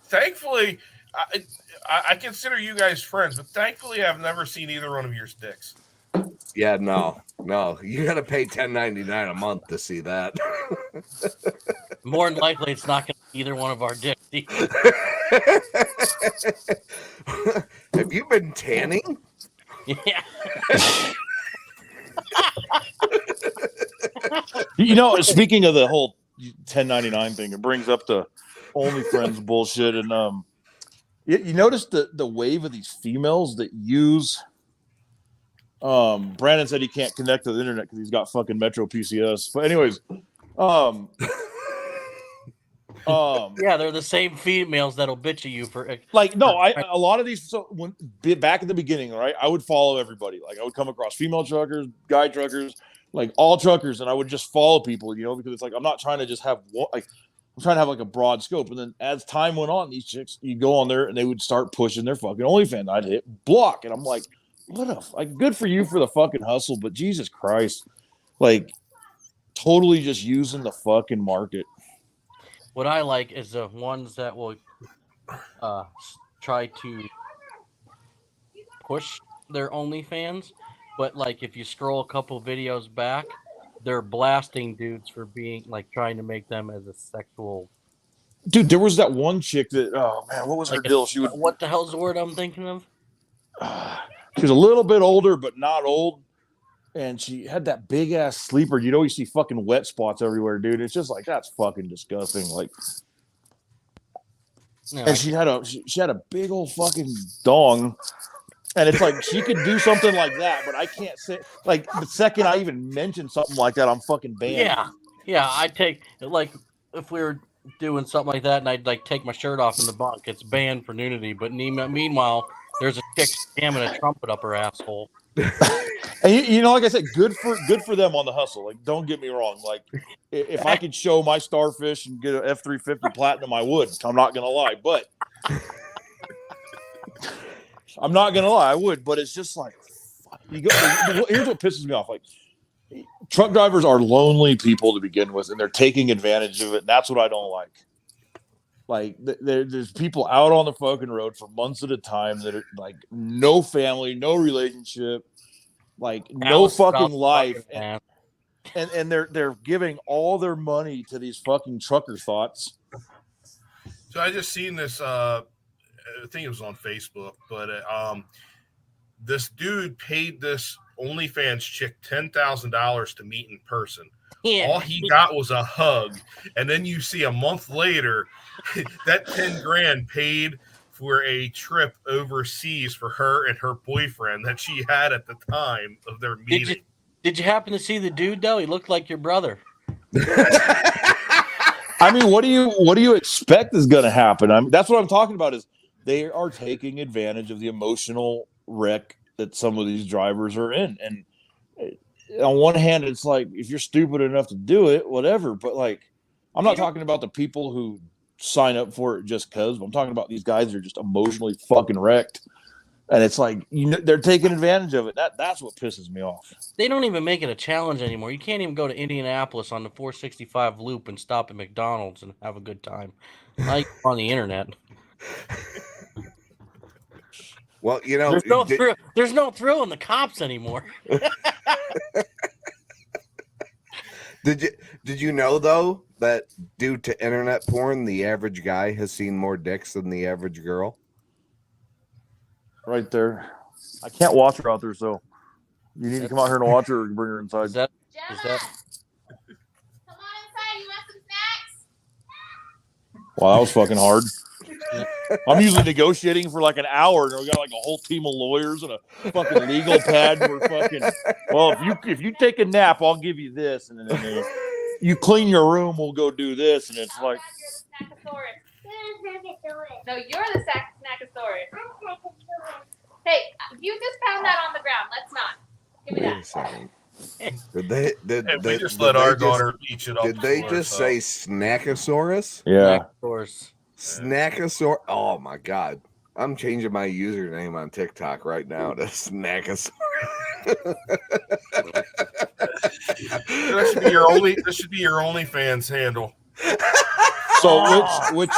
Thankfully, I consider you guys friends, but thankfully, I've never seen either one of your dicks. Yeah, no. You got to pay $10.99 a month to see that. More than likely, it's not going to be either one of our dicks. Have you been tanning? Yeah. You know, speaking of the whole 1099 thing, it brings up the OnlyFriends bullshit. And you notice the wave of these females that use. Brandon said he can't connect to the internet because he's got fucking Metro PCS. But anyways, yeah, they're the same females that'll bitch at you for like no, a lot of these. So when back at the beginning, right, I would follow everybody. Like I would come across female truckers, guy truckers, like all truckers, and I would just follow people, you know, because it's like I'm not trying to just have one, like I'm trying to have like a broad scope. And then as time went on, these chicks, you go on there and they would start pushing their fucking OnlyFans. I'd hit block, and I'm like, what a like good for you for the fucking hustle, but Jesus Christ, like totally just using the fucking market. What I like is the ones that will try to push their OnlyFans, but like if you scroll a couple videos back, they're blasting dudes for being like trying to make them as a sexual. Dude, there was that one chick that oh man, what was her Like deal? She would what the hell's the word I'm thinking of? she was a little bit older, but not old. And she had that big ass sleeper. You know, you see fucking wet spots everywhere, dude. It's just like that's fucking disgusting. Like, No, and she had a big old fucking dong, and it's like she could do something like that, but I can't say like the second I even mention something like that, I'm fucking banned. yeah. I take like if we were doing something like that, and I'd like take my shirt off in the bunk, it's banned for nudity. But meanwhile, there's a chick jamming a trumpet up her asshole. And you know, like I said, good for them on the hustle. Like, don't get me wrong. Like, if I could show my starfish and get an F-350 platinum, I would. I'm not gonna lie, but I'm not gonna lie, I would. But it's just like, here's what pisses me off. Like, truck drivers are lonely people to begin with, and they're taking advantage of it. And that's what I don't like. Like, there's people out on the fucking road for months at a time that are like no family, no relationship. Like no fucking life, and they're giving all their money to these fucking trucker thoughts. So I just seen this. I think it was on Facebook, but this dude paid this OnlyFans chick $10,000 to meet in person. Yeah. All he got was a hug, and then you see a month later that $10,000 paid for a trip overseas for her and her boyfriend that she had at the time of their meeting. Did you happen to see the dude though? He looked like your brother. I mean, what do you expect is going to happen? I mean, that's what I'm talking about. Is they are taking advantage of the emotional wreck that some of these drivers are in, and on one hand, it's like if you're stupid enough to do it, whatever. But like, I'm not talking about the people who sign up for it just because. I'm talking about these guys that are just emotionally fucking wrecked, and it's like they're taking advantage of it. That's what pisses me off. They don't even make it a challenge anymore. You can't even go to Indianapolis on the 465 loop and stop at McDonald's and have a good time, like on the internet. Well, you know, there's no thrill in the cops anymore. Did you know though that due to internet porn, the average guy has seen more dicks than the average girl? Right there. I can't watch her out there, so you need to come out here and watch her and bring her inside. Is that Come on inside. You want some snacks? Wow, that was fucking hard. I'm usually negotiating for like an hour, and we got like a whole team of lawyers and a fucking legal pad. We're fucking. Well, if you take a nap, I'll give you this, and then you clean your room, we'll go do this, and it's like. No, you're the snackosaurus. Hey, you just found that on the ground. Let's not. Give me Wait a that. second. Did we just let our daughter each it up. Did they just say Snackosaurus? Yeah. Of course. Snackosaurus. Oh my god. I'm changing my username on TikTok right now to Snackosaurus. That should be your only. This should be your OnlyFans handle. So which?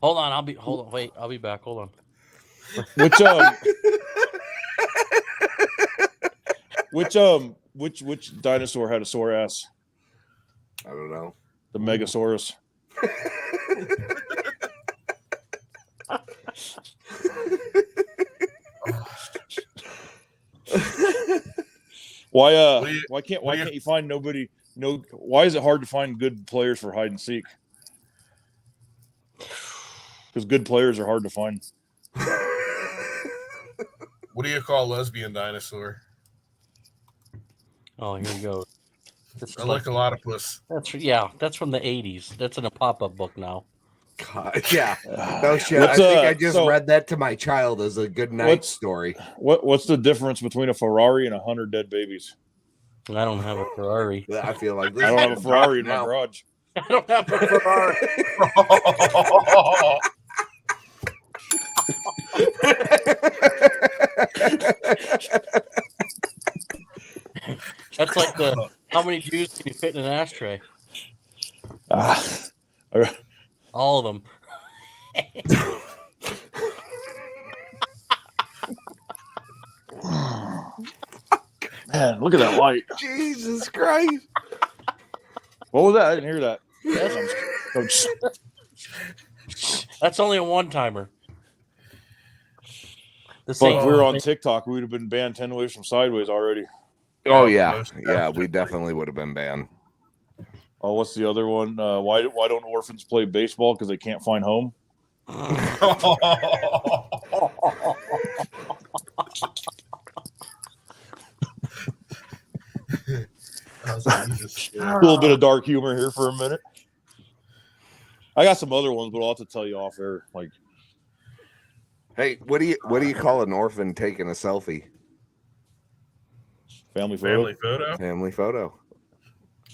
Hold on, wait, I'll be back. Hold on. Which dinosaur had a sore ass? I don't know. The Megasaurus. Why can't you find nobody? No, why is it hard to find good players for hide and seek? Because good players are hard to find. What do you call a lesbian dinosaur? Oh, here we go. I like a lot of puss. That's from the 80s. That's in a pop-up book now. God, yeah. No shit. I think I just read that to my child as a good night story. What's the difference between a Ferrari and 100 dead babies? I don't have a Ferrari. I feel like I don't have a Ferrari in my garage. I don't have a Ferrari. That's like how many Jews can you fit in an ashtray? All of them. Man, look at that light. Jesus Christ. What was that? I didn't hear that. That's only a one-timer. But if we were on TikTok, we would have been banned 10 ways from sideways already. Oh yeah, yeah, we definitely would have been banned. Oh, what's the other one? Why don't orphans play baseball? Because they can't find home. A little bit of dark humor here for a minute. I got some other ones, but I'll have to tell you off air. Like, hey, what do you call an orphan taking a selfie? Family photo. Family photo.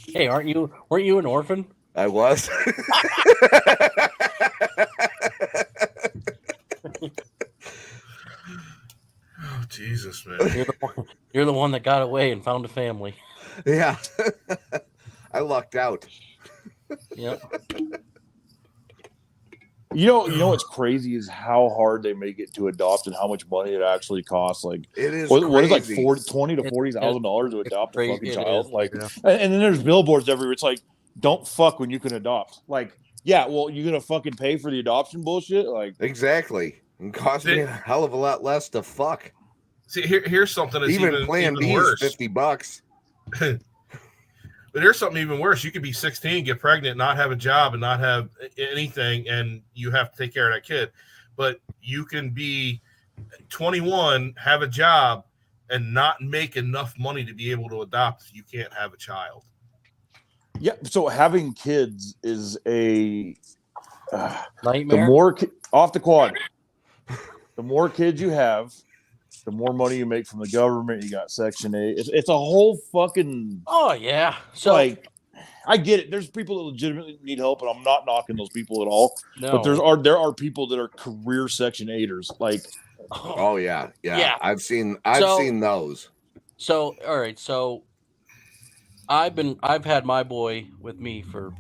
Hey, weren't you an orphan? I was. Oh, Jesus, man. You're the one that got away and found a family. Yeah. I lucked out. Yep. You know what's crazy is how hard they make it to adopt and how much money it actually costs. Like, it is what is like crazy. $20,000 to $40,000 to adopt a fucking child? Like, yeah. and then there's billboards everywhere. It's like, don't fuck when you can adopt. Like, yeah, well, you're gonna fucking pay for the adoption bullshit. Like, exactly. It costs me a hell of a lot less to fuck. See, here's something that's even Plan B is $50. But here's something even worse. You could be 16, get pregnant, not have a job, and not have anything, and you have to take care of that kid. But you can be 21, have a job, and not make enough money to be able to adopt. You can't have a child. Yeah. So having kids is a Nightmare. the more off the quad, the more kids you have, the more money you make from the government. You got Section 8. It's a whole fucking. Oh yeah. So Like, I get it. There's people that legitimately need help, and I'm not knocking those people at all. no. But there are people that are career Section 8ers. Like, Oh yeah, yeah. Yeah. I've seen So- those. So all right. So I've had my boy with me for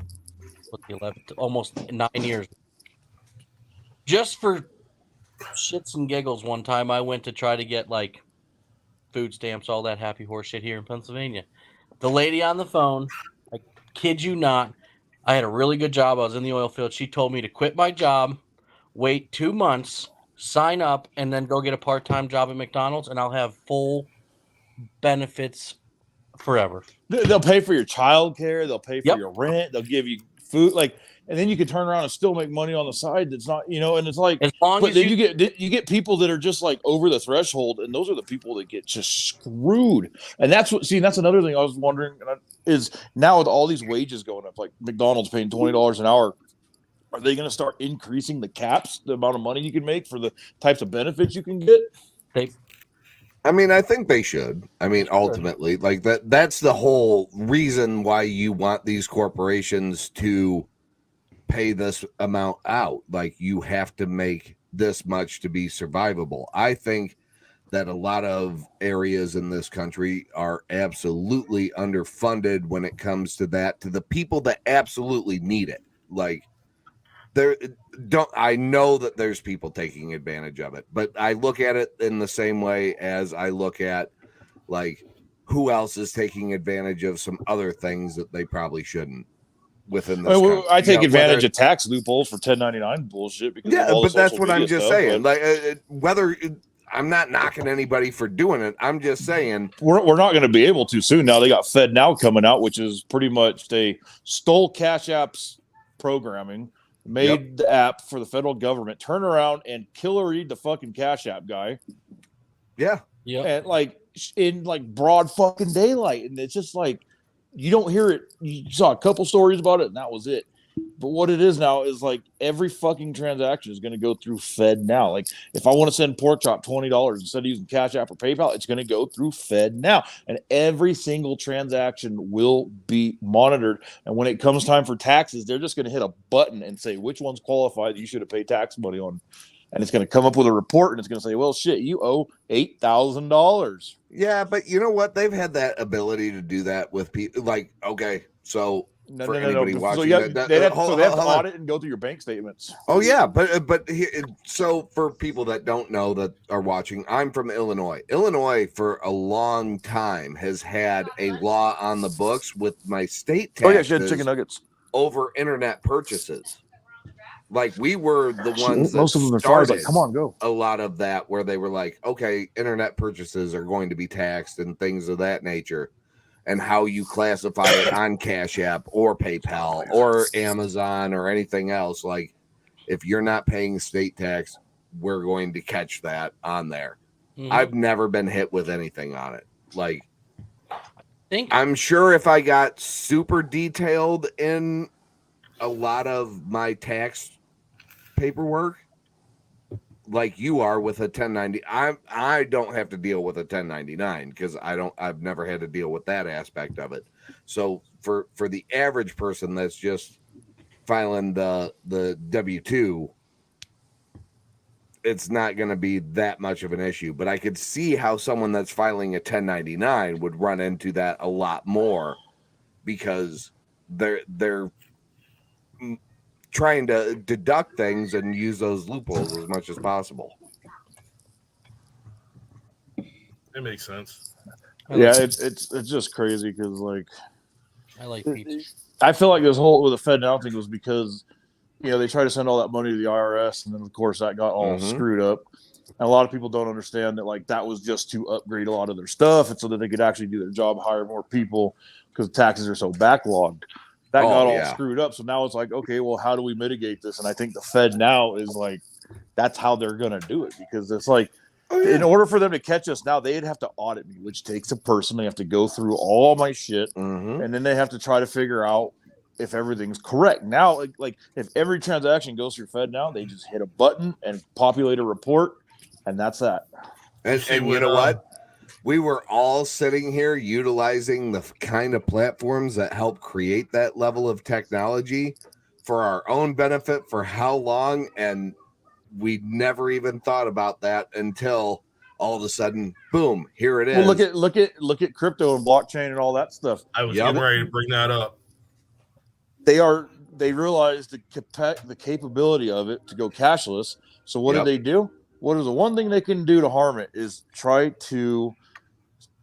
almost 9 years. Just for shits and giggles, one time I went to try to get like food stamps, all that happy horse shit here in Pennsylvania. The lady on the phone, I kid you not, I had a really good job. I was in the oil field. She told me to quit my job, wait 2 months, sign up, and then go get a part-time job at McDonald's, and I'll have full benefits forever. they'll pay for your child care. They'll pay for Yep. your rent. They'll give you food. Like, and then you can turn around and still make money on the side. That's not, and it's like, As long but as then you get people that are just like over the threshold, and those are the people that get just screwed. And that's another thing I was wondering is now with all these wages going up, like McDonald's paying $20 an hour, are they going to start increasing the caps, the amount of money you can make for the types of benefits you can get? I mean, I think they should. I mean, ultimately, like that's the whole reason why you want these corporations to pay this amount out. Like, you have to make this much to be survivable. I think that a lot of areas in this country are absolutely underfunded when it comes to that, to the people that absolutely need it. Like, I know that there's people taking advantage of it, but I look at it in the same way as I look at, like, who else is taking advantage of some other things that they probably shouldn't within this country. I take advantage whether- of tax loopholes for 1099 bullshit. Because of Yeah, all the but that's social what I'm media just stuff, saying. but Like, whether I'm not knocking anybody for doing it, I'm just saying. we're not going to be able to soon. Now they got Fed Now coming out, which is pretty much they stole Cash App's programming, made the app for the federal government, turn around and pilloried the fucking Cash App guy. Yeah. Yeah. And like in like broad fucking daylight. And it's just like, you don't hear it. You saw a couple stories about it and that was it. But what it is now is like every fucking transaction is going to go through Fed Now. Like if I want to send Pork Chop $20 instead of using Cash App or PayPal, it's going to go through Fed Now. And every single transaction will be monitored. And when it comes time for taxes, they're just going to hit a button and say which one's qualified that you should have paid tax money on. And it's going to come up with a report and it's going to say, well, shit, you owe $8,000. Yeah, but you know what? They've had that ability to do that with people. Like, okay, so for anybody watching, So, they have to hold on. audit and go through your bank statements. Oh yeah, but so for people that don't know that are watching, I'm from Illinois. Illinois for a long time has had a law on the books with my state taxes. Oh yeah, she had chicken nuggets over internet purchases. Like, we were the ones that most of them are fries. Like, started come on, go. a lot of that, where they were like, okay, internet purchases are going to be taxed and things of that nature, and how you classify it on Cash App or PayPal or Amazon or anything else. Like, if you're not paying state tax, we're going to catch that on there. Mhm. I've never been hit with anything on it. Like, think I'm sure if I got super detailed in a lot of my tax paperwork, like you are with a 1090, I don't have to deal with a 1099 because I've never had to deal with that aspect of it. So for the average person that's just filing the W-2, it's not going to be that much of an issue. But I could see how someone that's filing a 1099 would run into that a lot more, because they're trying to deduct things and use those loopholes as much as possible. It makes sense. Yeah, it's just crazy because like I like pizza. I feel like this whole with the Fed Now thing was because they try to send all that money to the IRS, and then of course that got all screwed up. And a lot of people don't understand that like that was just to upgrade a lot of their stuff, and so that they could actually do their job, hire more people, because taxes are so backlogged. That got all screwed up. So now it's like, okay, well, how do we mitigate this? And I think the Fed Now is like, that's how they're gonna do it, because it's like In order for them to catch us now, they'd have to audit me, which takes a person. They have to go through all my shit, and then they have to try to figure out if everything's correct. Now, like if every transaction goes through FedNow, they just hit a button and populate a report, and that's that. And you know what? We were all sitting here utilizing the kind of platforms that help create that level of technology for our own benefit for how long? And we never even thought about that until all of a sudden, boom, here it is. Well, look at crypto and blockchain and all that stuff. I was getting ready to bring that up. They realized the capability of it to go cashless. So what did they do? What is the one thing they can do to harm it is try to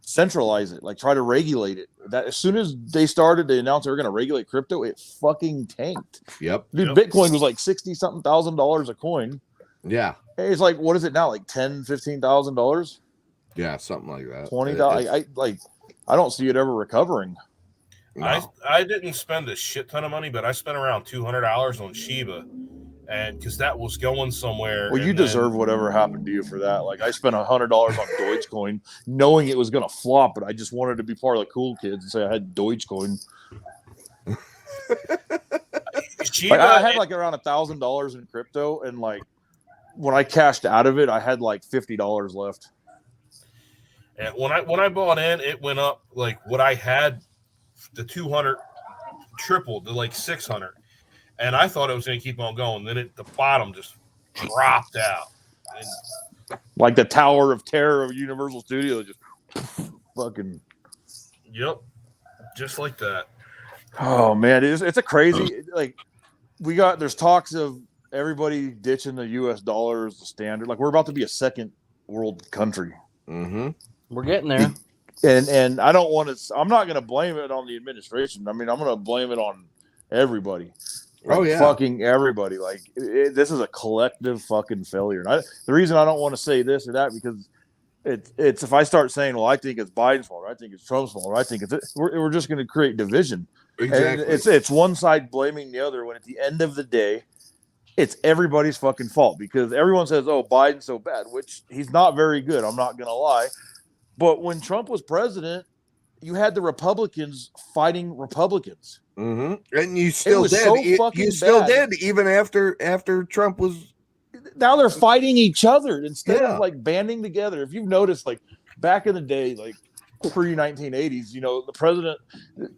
centralize it, like try to regulate it. That as soon as they started to announce they were going to regulate crypto, it fucking tanked. Yep. Dude, Bitcoin was like $60-something thousand a coin. Yeah. It's like, what is it now? Like $10,000-$15,000? Yeah, something like that. $20,000. I don't see it ever recovering. No. I didn't spend a shit ton of money, but I spent around $200 on Shiba, and because that was going somewhere. Well, you deserve whatever happened to you for that. Like I spent $100 on Dogecoin, knowing it was going to flop, but I just wanted to be part of the cool kids and say I had Dogecoin. Shiba, I had like around $1,000 in crypto, and like when I cashed out of it, I had like $50 left. And when I bought in, it went up like what I had. The 200 tripled to like 600, and I thought it was going to keep on going. Then the bottom just dropped out, and like the Tower of Terror of Universal Studios, just fucking. Yep, just like that. Oh man, it's a crazy like there's talks of everybody ditching the U.S. dollar as the standard. Like we're about to be a second world country. Mm-hmm. We're getting there. And I don't want to. I'm not going to blame it on the administration. I mean, I'm going to blame it on everybody. Like, fucking everybody. Like this is a collective fucking failure. And the reason I don't want to say this or that because it's if I start saying, well, I think it's Biden's fault, or I think it's Trump's fault, or I think we're just going to create division. Exactly. And it's one side blaming the other. When at the end of the day, it's everybody's fucking fault because everyone says, "Oh, Biden's so bad," which he's not very good. I'm not going to lie. But when Trump was president, you had the Republicans fighting Republicans. Mm-hmm. And you still did. So you still did, even after Trump was. Now they're fighting each other instead of like banding together. If you've noticed, like back in the day, like pre-1980s, the president,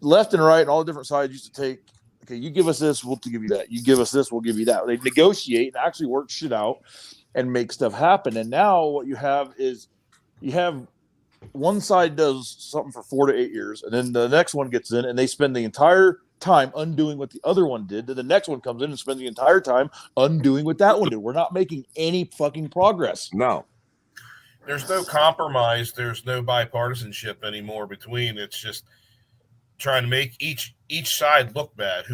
left and right, and all the different sides used to take. Okay, you give us this, we'll give you that. You give us this, we'll give you that. They negotiate and actually work shit out and make stuff happen. And now what you have is you have. One side does something for 4 to 8 years, and then the next one gets in, and they spend the entire time undoing what the other one did. Then the next one comes in and spends the entire time undoing what that one did. We're not making any fucking progress. No. There's no compromise. There's no bipartisanship anymore between. It's just trying to make each side look bad.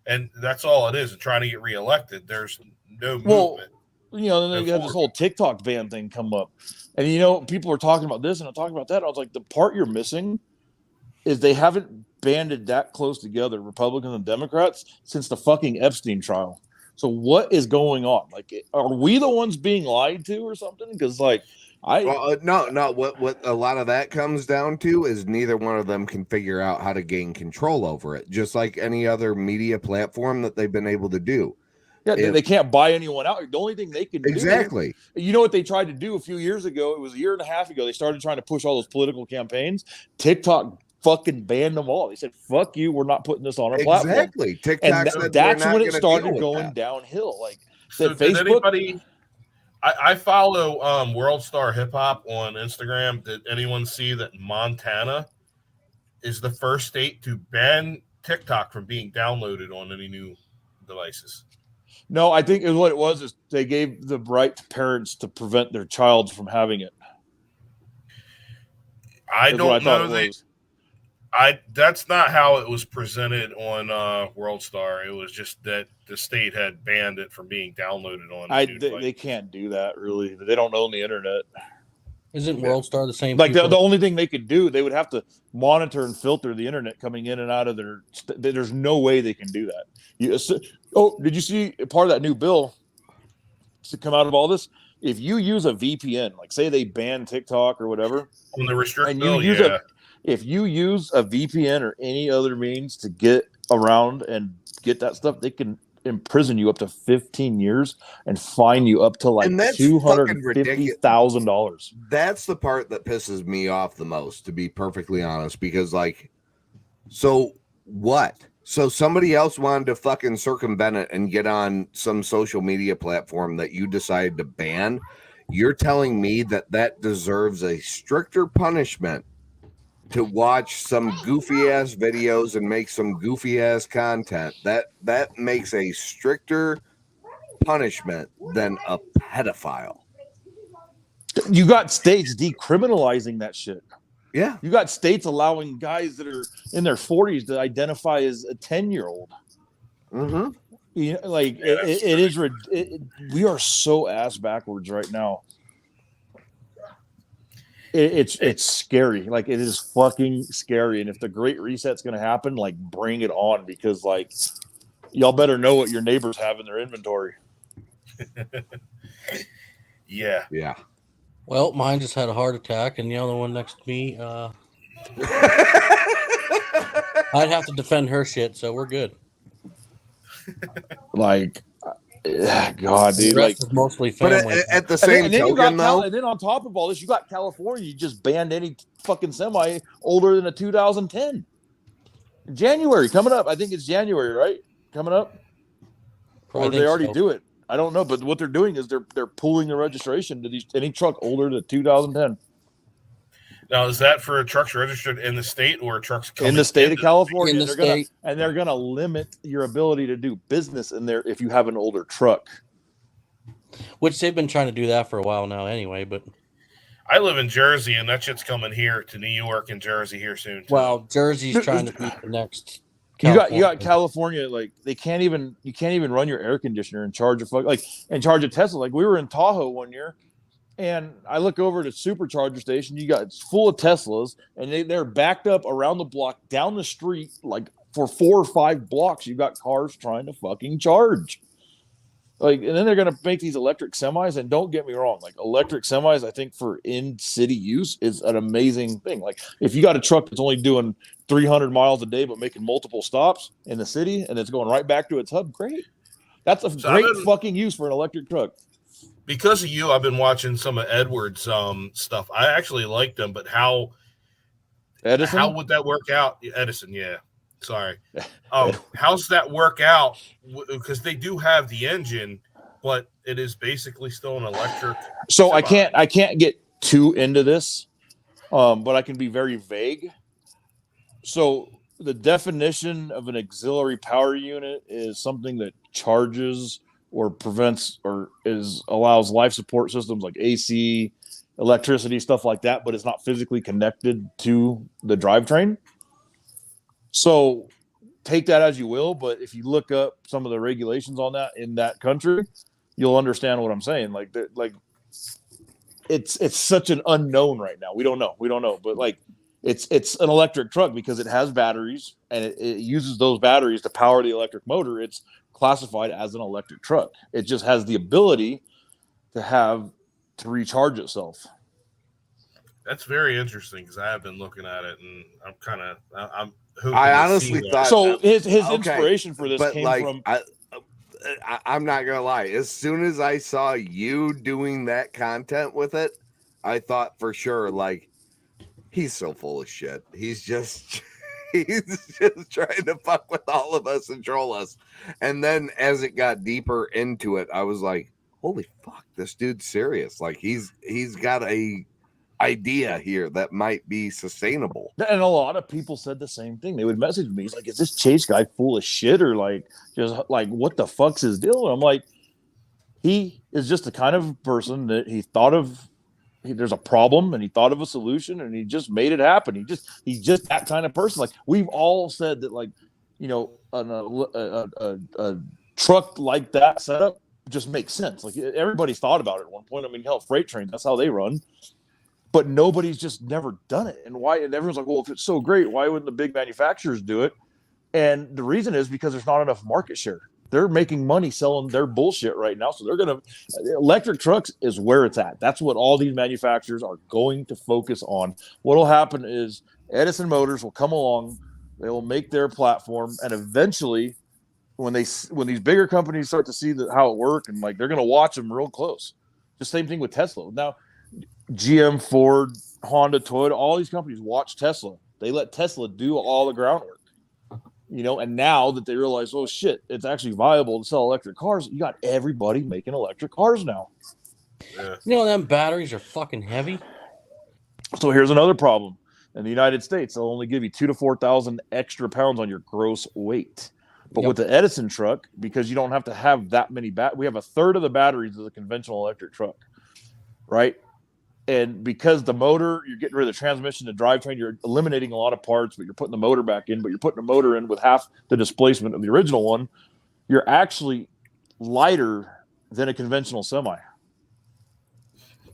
And that's all it is. And trying to get reelected. There's no movement. Then you have this whole TikTok ban thing come up. And, people are talking about this and I'm talking about that. I was like, the part you're missing is they haven't banded that close together, Republicans and Democrats, since the fucking Epstein trial. So what is going on? Like, are we the ones being lied to or something? Because, like, no. What a lot of that comes down to is neither one of them can figure out how to gain control over it, just like any other media platform that they've been able to do. Yeah, they can't buy anyone out. The only thing they can do. Exactly. You know what they tried to do a few years ago? It was a year and a half ago. They started trying to push all those political campaigns. TikTok fucking banned them all. They said, "Fuck you, we're not putting this on our platform." Exactly. TikTok and that's when it started going downhill. Like, so Facebook. Did anybody? I follow World Star Hip Hop on Instagram. Did anyone see that Montana is the first state to ban TikTok from being downloaded on any new devices? No, I think what it was is they gave the right to parents to prevent their child from having it. I don't know. That's not how it was presented on World Star. It was just that the state had banned it from being downloaded on. They can't do that, really. They don't own the internet. Isn't World Star the same? Like the only thing they could do, they would have to monitor and filter the internet coming in and out of their. There's no way they can do that. Did you see part of that new bill to come out of all this? if you use a VPN, like say they ban TikTok or whatever, On the restrict and bill, you use yeah. if you use a VPN or any other means to get around and get that stuff, they can imprison you up to 15 years and fine you up to like And that's fucking ridiculous. $250,000. That's the part that pisses me off the most, to be perfectly honest, because like, so what? So somebody else wanted to fucking circumvent it and get on some social media platform that you decided to ban. You're telling me that that deserves a stricter punishment to watch some goofy ass videos and make some goofy ass content. That makes a stricter punishment than a pedophile. You got states decriminalizing that shit. Yeah. You got states allowing guys that are in their 40s to identify as a 10-year-old. Mm-hmm. You know, like it is. We are so ass backwards right now. It's scary. Like it is fucking scary. And if the Great Reset's going to happen, like bring it on, because like y'all better know what your neighbors have in their inventory. Yeah. Yeah. Well, mine just had a heart attack, and the other one next to me, I'd have to defend her shit, so we're good. Like, God, dude. The like, rest is mostly But family. at the same token, though, and then on top of all this, you got California. You just banned any fucking semi older than a 2010. January coming up. I think it's January, right? Coming up, or they already do it. I don't know, but what they're doing is they're pooling the registration to any truck older than 2010. Now, is that for trucks registered in the state or trucks In the state of California? In the state. They're gonna limit your ability to do business in there if you have an older truck. Which they've been trying to do that for a while now anyway, but I live in Jersey, and that shit's coming here to New York and Jersey here soon. Too. well, Jersey's trying to beat the next. You got California, like you can't even run your air conditioner and charge a Tesla. Like we were in Tahoe one year, and I look over at a supercharger station. You got it's full of Teslas, and they're backed up around the block, down the street, like for 4 or 5 blocks. You got cars trying to fucking charge. Like, and then they're gonna make these electric semis. And don't get me wrong, like electric semis, I think for in-city use is an amazing thing. Like if you got a truck that's only doing 300 miles a day but making multiple stops in the city and it's going right back to its hub, great. That's a great fucking use for an electric truck. Because of you, I've been watching some of Edward's stuff. I actually like them, but how would that work out? Edison, yeah. Sorry. How's that work out? Because they do have the engine, but it is basically still an electric. So I can't get too into this, but I can be very vague. So the definition of an auxiliary power unit is something that charges or prevents or allows life support systems like AC, electricity, stuff like that, but it's not physically connected to the drivetrain. So take that as you will, but if you look up some of the regulations on that in that country, you'll understand what I'm saying. Like it's such an unknown right now. We don't know, but like it's an electric truck because it has batteries and it uses those batteries to power the electric motor. It's classified as an electric truck. It just has the ability to recharge itself. That's very interesting because I have been looking at it and I'm I honestly thought so. His inspiration for this came from. I'm not gonna lie. As soon as I saw you doing that content with it, I thought for sure, like, he's so full of shit. He's just trying to fuck with all of us and troll us. And then as it got deeper into it, I was like, holy fuck, this dude's serious. Like he's got a idea here that might be sustainable. And a lot of people said the same thing. They would message me. He's like, is this Chase guy full of shit or like just like what the fuck's his deal? And I'm like, he is just the kind of person that there's a problem and he thought of a solution and he just made it happen. He's just that kind of person. Like we've all said that, like, you know, a truck like that setup just makes sense. Like everybody's thought about it at one point. I mean, hell, freight trains, that's how they run. But nobody's just never done it. And why? And everyone's like, well, if it's so great, why wouldn't the big manufacturers do it? And the reason is because there's not enough market share. they're making money selling their bullshit right now. So electric trucks is where it's at. That's what all these manufacturers are going to focus on. What'll happen is Edison Motors will come along, they will make their platform, and eventually when these bigger companies start to see how it works, and like they're going to watch them real close. The same thing with Tesla. Now, GM, Ford, Honda, Toyota, all these companies watch Tesla. They let Tesla do all the groundwork, and now that they realize, oh shit, it's actually viable to sell electric cars, you got everybody making electric cars now. Yeah. Them batteries are fucking heavy. So here's another problem. In the United States, they'll only give you 2,000 to 4,000 extra pounds on your gross weight. But with the Edison truck, because you don't have to have that many we have a third of the batteries of the conventional electric truck, right? And because the motor, you're getting rid of the transmission, the drivetrain, you're eliminating a lot of parts, but you're putting the motor back in, but you're putting the motor in with half the displacement of the original one, you're actually lighter than a conventional semi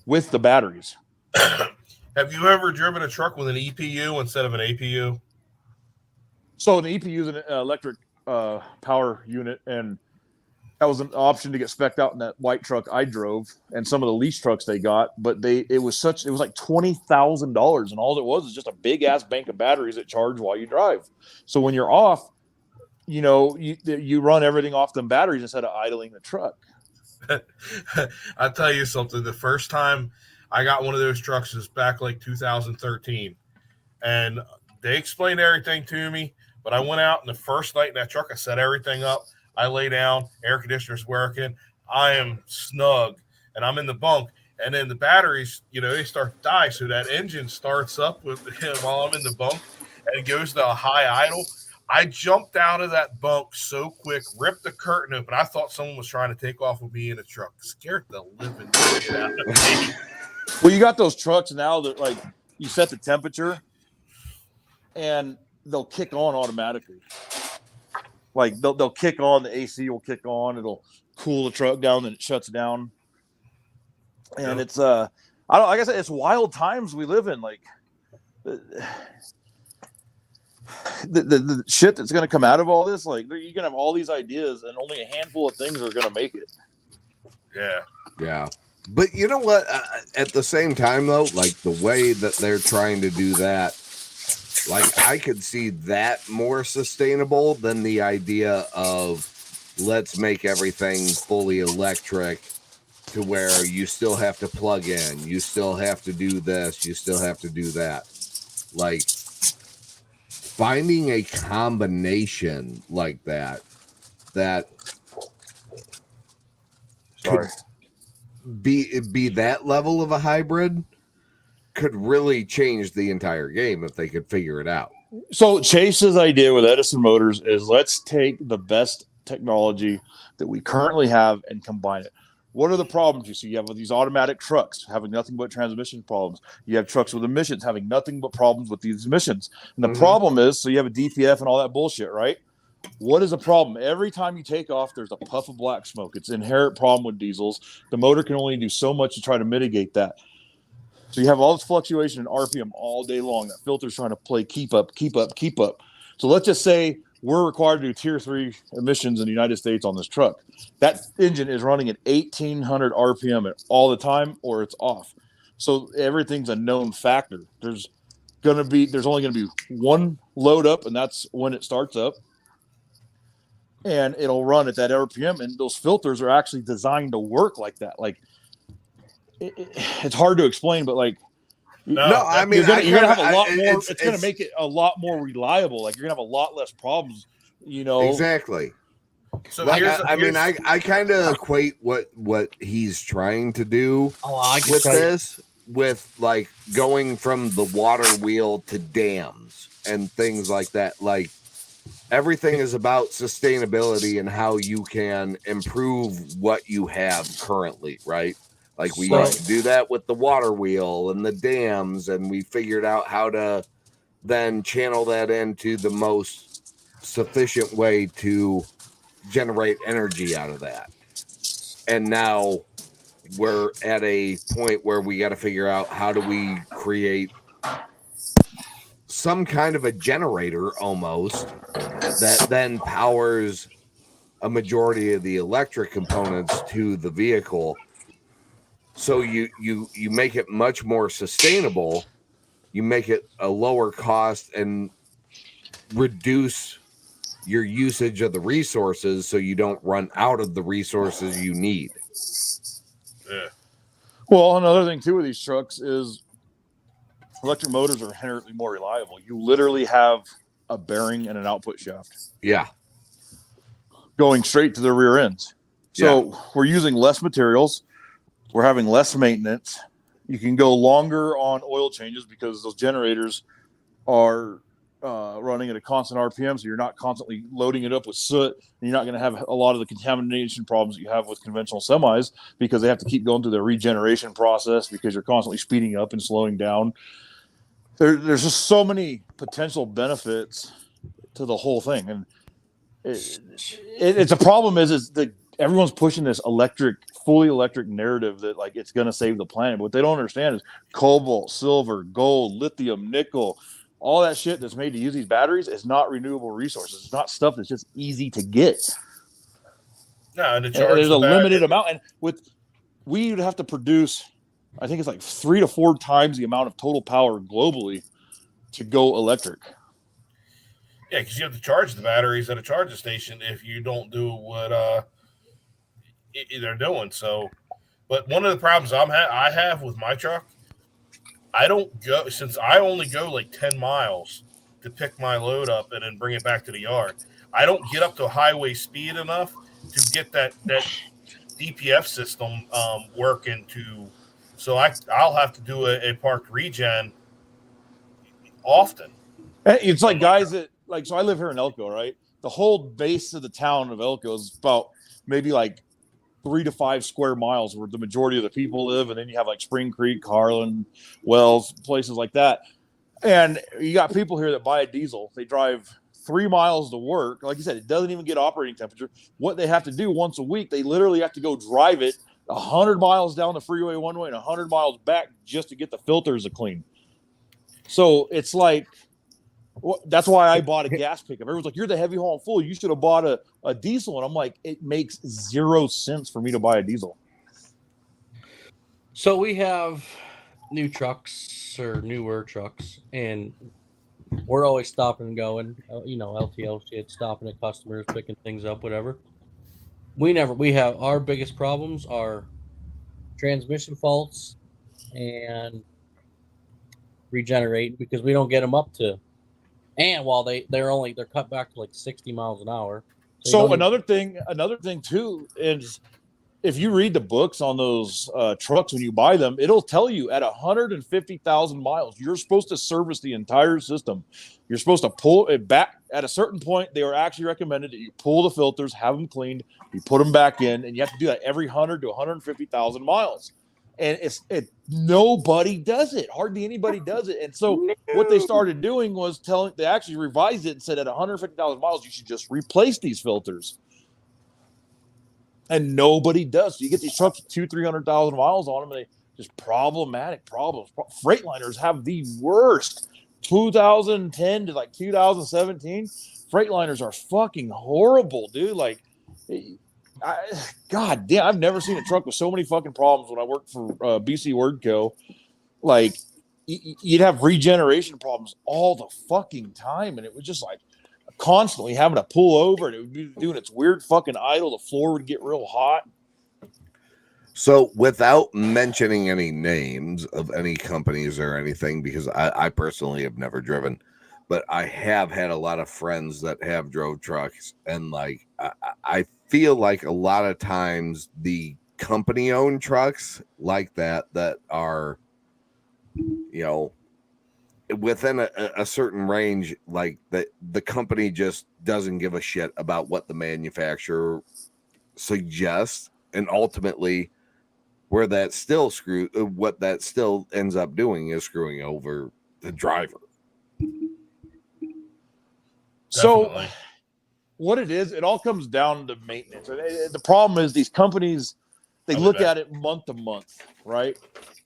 with the batteries. Have you ever driven a truck with an EPU instead of an APU? So an EPU is an electric power unit, and that was an option to get spec'd out in that white truck I drove and some of the lease trucks they got. But it was like $20,000, and all it was just a big ass bank of batteries that charge while you drive. So when you're off, you run everything off them batteries instead of idling the truck. I'll tell you something. The first time I got one of those trucks was back like 2013, and they explained everything to me. But I went out, and the first night in that truck, I set everything up. I lay down, air conditioner's working. I am snug, and I'm in the bunk. And then the batteries, they start to die. So that engine starts up while I'm in the bunk, and it goes to a high idle. I jumped out of that bunk so quick, ripped the curtain open. I thought someone was trying to take off with me in the truck. Scared the living shit out of me. Well, you got those trucks now that like you set the temperature, and they'll kick on automatically. Like they'll kick on, the AC will kick on, it'll cool the truck down, then it shuts down. And it's like I said, it's wild times we live in. Like the shit that's going to come out of all this, like you're going to have all these ideas, and only a handful of things are going to make it. Yeah. But you know what? At the same time, though, like the way that they're trying to do that, like I could see that more sustainable than the idea of let's make everything fully electric to where you still have to plug in, you still have to do this, you still have to do that. Like finding a combination like that could be that level of a hybrid could really change the entire game if they could figure it out. So Chase's idea with Edison Motors is let's take the best technology that we currently have and combine it. What are the problems you see? You have these automatic trucks having nothing but transmission problems. You have trucks with emissions having nothing but problems with these emissions. And the problem is, so you have a DPF and all that bullshit, right? What is the problem? Every time you take off, there's a puff of black smoke. It's an inherent problem with diesels. The motor can only do so much to try to mitigate that. So you have all this fluctuation in RPM all day long. That filter's trying to play keep up. So let's just say we're required to do tier 3 emissions in the United States on this truck. That engine is running at 1,800 RPM all the time, or it's off. So everything's a known factor. There's only going to be one load up, and that's when it starts up. And it'll run at that RPM, and those filters are actually designed to work like that. Like it's hard to explain, but like I mean, you're gonna have a lot more. It's gonna make it a lot more reliable. Like you're gonna have a lot less problems. Exactly. So like, I kind of equate what he's trying to do with this with like going from the water wheel to dams and things like that. Like everything is about sustainability and how you can improve what you have currently, right? Like we used to do that with the water wheel and the dams, and we figured out how to then channel that into the most sufficient way to generate energy out of that. And now we're at a point where we got to figure out how do we create some kind of a generator almost that then powers a majority of the electric components to the vehicle. So you make it much more sustainable. You make it a lower cost and reduce your usage of the resources so you don't run out of the resources you need. Yeah. Well, another thing too with these trucks is electric motors are inherently more reliable. You literally have a bearing and an output shaft. Yeah. Going straight to the rear ends. So we're using less materials. We're having less maintenance. You can go longer on oil changes because those generators are running at a constant RPM, so you're not constantly loading it up with soot, and you're not going to have a lot of the contamination problems that you have with conventional semis because they have to keep going through the regeneration process because you're constantly speeding up and slowing down. There's just so many potential benefits to the whole thing, and it's a problem is that everyone's pushing this fully electric narrative that like it's going to save the planet. But what they don't understand is cobalt, silver, gold, lithium, nickel, all that shit that's made to use these batteries is not renewable resources. It's not stuff that's just easy to get. No, and there's a limited amount, and we would have to produce, I think it's like 3 to 4 times the amount of total power globally to go electric. Yeah, because you have to charge the batteries at a charging station if you don't do what they're doing. So, but one of the problems I have with my truck, I don't go, since I only go like 10 miles to pick my load up and then bring it back to the yard. I don't get up to highway speed enough to get that DPF system working so I'll have to do a parked regen often. It's like guys that like, so I live here in Elko, right? The whole base of the town of Elko is about maybe like 3 to 5 square miles where the majority of the people live. And then you have like Spring Creek, Carlin, Wells, places like that. And you got people here that buy a diesel. They drive 3 miles to work. Like you said, it doesn't even get operating temperature. What they have to do once a week, they literally have to go drive it 100 miles down the freeway one way and 100 miles back just to get the filters to clean. So it's like, that's why I bought a gas pickup. Everyone's like, you're the heavy haul and full. You should have bought a diesel. And I'm like, it makes 0 sense for me to buy a diesel. So we have new trucks or newer trucks, and we're always stopping and going, LTL shit, stopping at customers, picking things up, whatever. We have our biggest problems are transmission faults and regenerate because we don't get them up to. And while they're cut back to like 60 miles an hour. So another thing too is if you read the books on those trucks when you buy them, it'll tell you at 150,000 miles you're supposed to service the entire system. You're supposed to pull it back at a certain point. They are actually recommended that you pull the filters, have them cleaned, you put them back in, and you have to do that every 100 to 150,000 miles. And nobody does it. Hardly anybody does it. And so what they started doing was they actually revised it and said at 150,000 miles, you should just replace these filters. And nobody does. So you get these trucks with 200,000-300,000 miles on them, and they just problematic problems. Freightliners have the worst. 2010 to like 2017, Freightliners are fucking horrible, dude. Like, God damn, I've never seen a truck with so many fucking problems when I worked for BC Word Co. Like, you'd have regeneration problems all the fucking time, and it was just like constantly having to pull over, and it would be doing its weird fucking idle. The floor would get real hot. So, without mentioning any names of any companies or anything, because I personally have never driven, but I have had a lot of friends that have drove trucks, and like I feel like a lot of times the company-owned trucks like that are, within a certain range, like the company just doesn't give a shit about what the manufacturer suggests, and ultimately what that still ends up doing is screwing over the driver. So what it is, it all comes down to maintenance. The problem is these companies, they look at it month to month, right?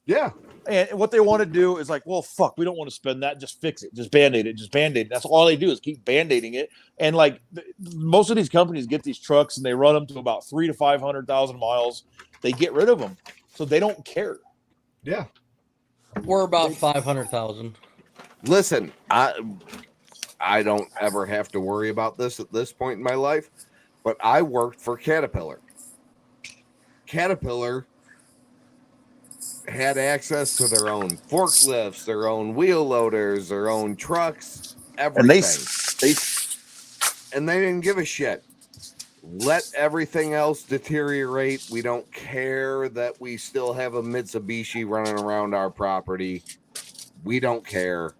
Yeah. And what they want to do is like, well, fuck, we don't want to spend that. Just fix it. Just Band-Aid it. Just Band-Aid it. That's all they do is keep Band-Aiding it. And like most of these companies get these trucks and they run them to about 300,000 to 500,000 miles. They get rid of them. So they don't care. Yeah. We're about 500,000. Listen, I don't ever have to worry about this at this point in my life, but I worked for Caterpillar. Caterpillar had access to their own forklifts, their own wheel loaders, their own trucks, everything. And they didn't give a shit. Let everything else deteriorate. We don't care that we still have a Mitsubishi running around our property. We don't care.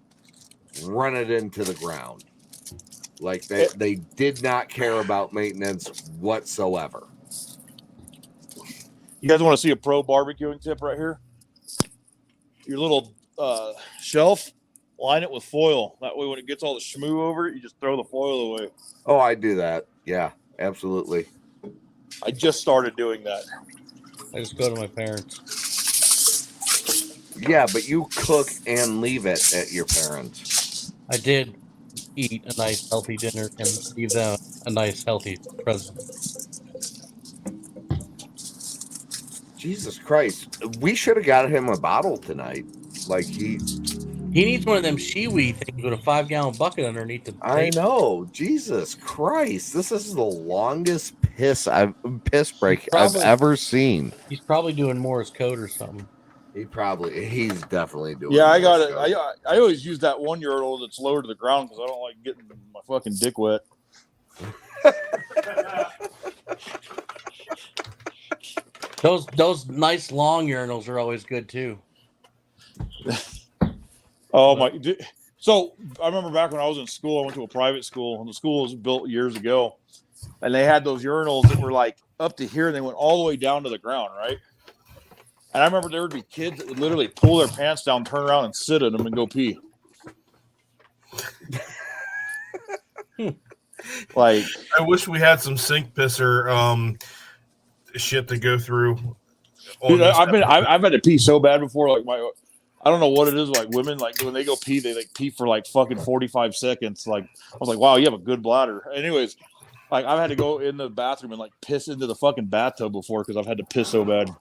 Run it into the ground. Like they did not care about maintenance whatsoever. You guys want to see a pro barbecuing tip right here? Your little shelf, line it with foil. That way when it gets all the schmoo over it, you just throw the foil away. Oh, I do that. Yeah, absolutely. I just started doing that. I just go to my parents. Yeah, but you cook and leave it at your parents'. I did eat a nice healthy dinner and leave them a nice healthy present. Jesus Christ. We should have got him a bottle tonight. Like he needs one of them Shiwi things with a 5-gallon bucket underneath the I know. Jesus Christ. This is the longest piss break I've ever seen. He's probably doing Morse code or something. He's definitely doing. Yeah, I got it. I always use that 1 urinal that's lower to the ground because I don't like getting my fucking dick wet. Those nice long urinals are always good too. Oh my! So I remember back when I was in school, I went to a private school, and the school was built years ago, and they had those urinals that were like up to here, and they went all the way down to the ground, right? And I remember there would be kids that would literally pull their pants down, turn around, and sit in them and go pee. Like, I wish we had some sink pisser shit to go through. Dude, I've had to pee so bad before. Like I don't know what it is. Like women, like when they go pee, they like pee for like fucking 45 seconds. Like I was like, wow, you have a good bladder. Anyways, like I've had to go in the bathroom and like piss into the fucking bathtub before because I've had to piss so bad.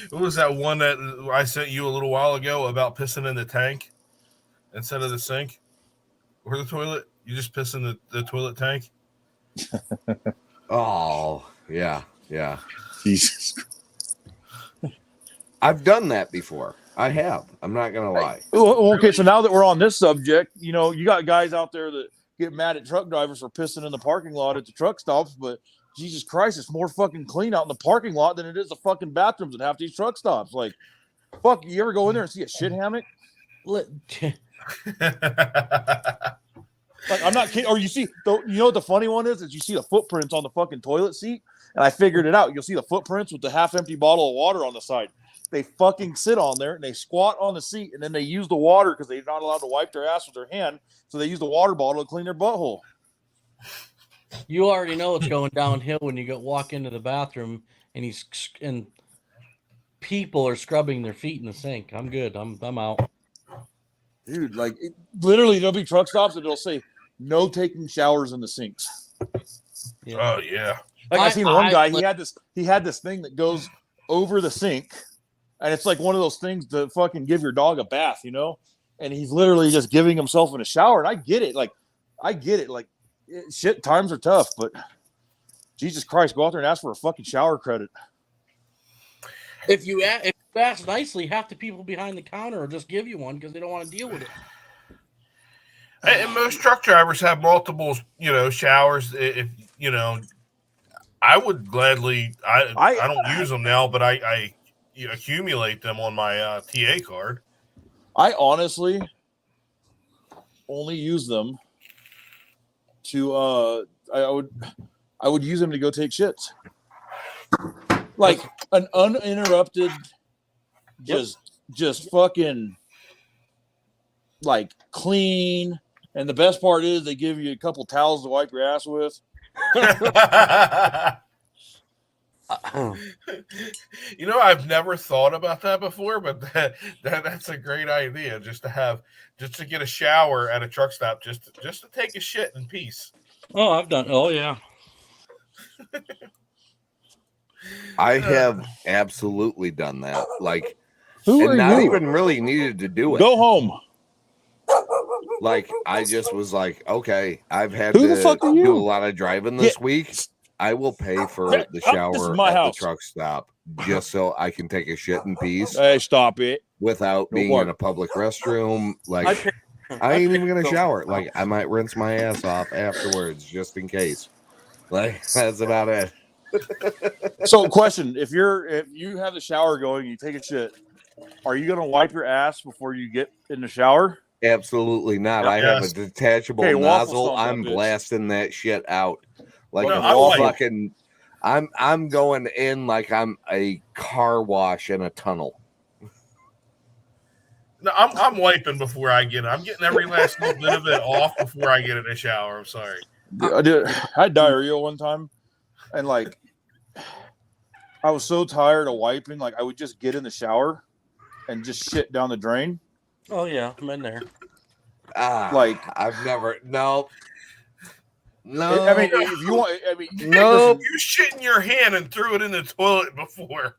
What was that one that I sent you a little while ago about pissing in the tank instead of the sink or the toilet? You just piss in the toilet tank. Oh, yeah. Jesus. I've done that before. I have. I'm not gonna lie. Okay, so now that we're on this subject, you know, you got guys out there that get mad at truck drivers for pissing in the parking lot at the truck stops, but Jesus Christ, it's more fucking clean out in the parking lot than it is the fucking bathrooms at half these truck stops. Like, fuck, you ever go in there and see a shit hammock? Like, I'm not kidding. Or you see, you know what the funny one is you see the footprints on the fucking toilet seat, and I figured it out. You'll see the footprints with the half-empty bottle of water on the side. They fucking sit on there and they squat on the seat, and then they use the water because they're not allowed to wipe their ass with their hand, so they use the water bottle to clean their butthole. You already know it's going downhill when you walk into the bathroom and people are scrubbing their feet in the sink. I'm good. I'm out. Dude, like literally there'll be truck stops that it'll say no taking showers in the sinks. Yeah. Oh yeah. Like I seen one guy, he had this thing that goes over the sink, and it's like one of those things to fucking give your dog a bath, you know? And he's literally just giving himself in a shower. And I get it. Like shit, times are tough, but Jesus Christ, go out there and ask for a fucking shower credit. If you ask nicely, half the people behind the counter will just give you one because they don't want to deal with it. And most truck drivers have multiple, showers. If I would gladly. I don't use them now, but I accumulate them on my TA card. I honestly only use them to I would use them to go take shits. Like an uninterrupted just fucking like clean, and the best part is they give you a couple towels to wipe your ass with. You know, I've never thought about that before, but that's a great idea. Just to get a shower at a truck stop, just to take a shit in peace. Oh, I've done. Oh, yeah. I have absolutely done that. Like, Who and are not you? even really needed to do it. Go home. Like, I just was like, okay, I've had Who the to fuck are do you? a lot of driving this week. I will pay for Yeah, the this is shower my at house. the truck stop just so I can take a shit in peace Hey, stop it. without No being more. in a public restroom. Like, I ain't even gonna shower. Like, I might rinse my ass off afterwards just in case. Like, that's about it. So, question: if you have the shower going, you take a shit, are you gonna wipe your ass before you get in the shower? Absolutely not. I have a Yes. detachable Okay, waffle nozzle. stomp that I'm bitch. blasting that shit out. Like No, a I like- fucking I'm going in like I'm a car wash in a tunnel. No, I'm wiping before I get it. I'm getting every last little bit of it off before I get in the shower. I'm sorry. I had diarrhea one time, and like I was so tired of wiping, like I would just get in the shower and just shit down the drain. Oh, yeah. I'm in there. Like, I've never no. I mean, if you want, I mean, No. listen, You shit in your hand and threw it in the toilet before.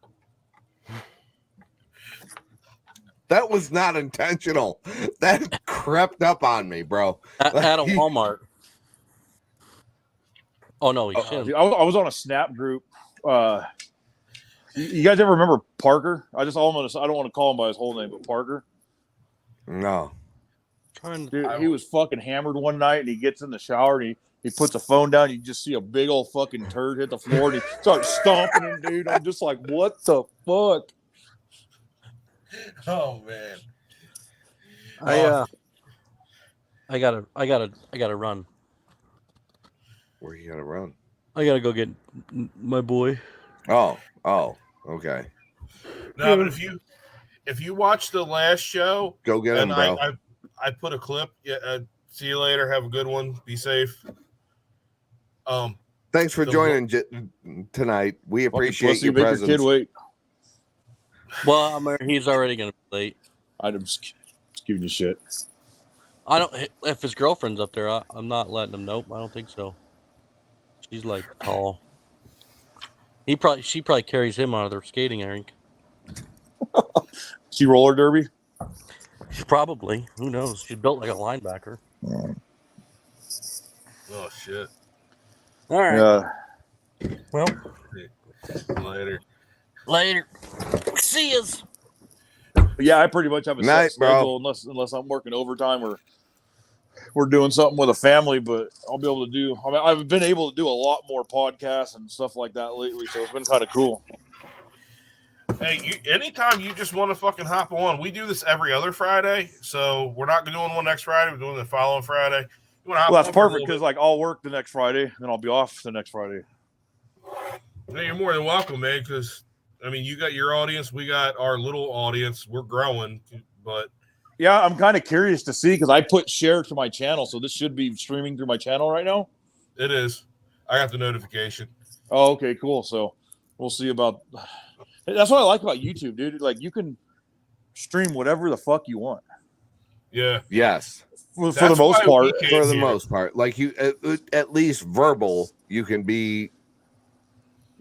That was not intentional. That crept up on me, bro. At a Walmart. Oh, no, he shouldn't. I was on a Snap group. You guys ever remember Parker? I don't want to call him by his whole name, but Parker. No. Dude, he was fucking hammered one night, and he gets in the shower and he puts a phone down. You just see a big old fucking turd hit the floor, and he starts stomping him, dude. I'm just like, what the fuck? Oh man. I gotta run. Where you gotta run? I gotta go get my boy. Oh, okay. No, but if you watch the last show, Go get him, and bro. I put a clip. Yeah, see you later. Have a good one. Be safe. Thanks for the- joining tonight. We appreciate Pussy, your make presence. your kid wait. Well, he's already gonna be late. I'm just giving you shit. I don't. If his girlfriend's up there, I'm not letting him. Nope, I don't think so. She's like tall. She probably carries him out of their skating rink. She roller derby. Probably. Who knows? She's built like a linebacker. Oh shit. All right. Yeah. Well, Later. See yous. But yeah, I pretty much have a set Night, bro. schedule unless I'm working overtime or we're doing something with a family. But I'll be able to do. I mean, I've been able to do a lot more podcasts and stuff like that lately, so it's been kind of cool. Hey, anytime you just want to fucking hop on, we do this every other Friday. So we're not doing one next Friday. We're doing the following Friday. You want to hop Well, that's on for a perfect little because like I'll work the next Friday, then I'll be off the next Friday. bit? Hey, you're more than welcome, man. Because I mean, you got your audience, we got our little audience. We're growing, but Yeah, I'm kind of curious to see because I put share to my channel, so this should be streaming through my channel right now. it is. I got the notification. Oh, okay, cool. So we'll see about. That's what I like about YouTube, dude. Like you can stream whatever the fuck you want. Yeah. Yes. For the That's most why part. we came For the here. most part. Like you at least verbal, you can be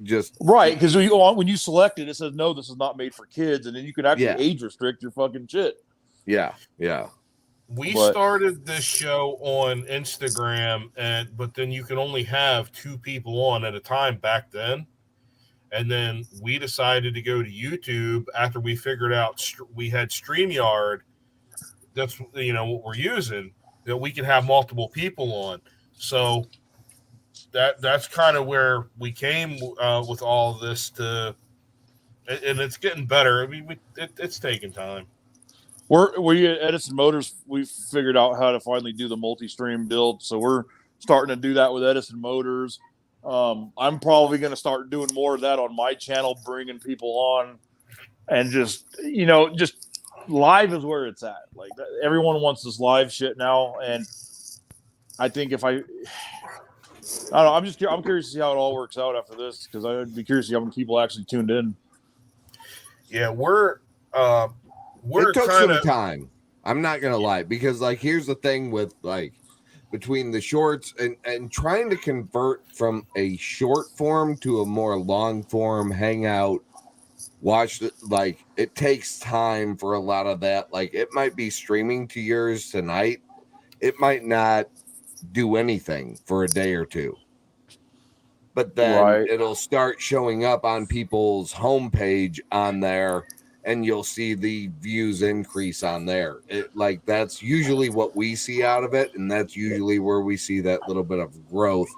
just Right, because when you select it, it says no, this is not made for kids, and then you can actually Yeah. age restrict your fucking shit. yeah. We But- started this show on Instagram, but then you can only have 2 people on at a time back then. And then we decided to go to YouTube after we figured out we had StreamYard. That's what we're using, that we can have multiple people on. So that's kind of where we came with all of this and it's getting better. I mean, it's taking time. We at Edison Motors, we figured out how to finally do the multi-stream build, so we're starting to do that with Edison Motors. I'm probably going to start doing more of that on my channel, bringing people on, and just live is where it's at. Like everyone wants this live shit now, and I think if I don't know. I'm curious to see how it all works out after this because I'd be curious to see how many people actually tuned in. Yeah, we're It took kind some of time. I'm not gonna lie, because like here's the thing with like between the shorts and trying to convert from a short form to a more long form hangout. Watch like it takes time for a lot of that. Like it might be streaming to yours tonight. It might not do anything for a day or two. But then it'll start showing up on people's homepage on there, and you'll see the views increase on there. Like that's usually what we see out of it, and that's usually where we see that little bit of growth.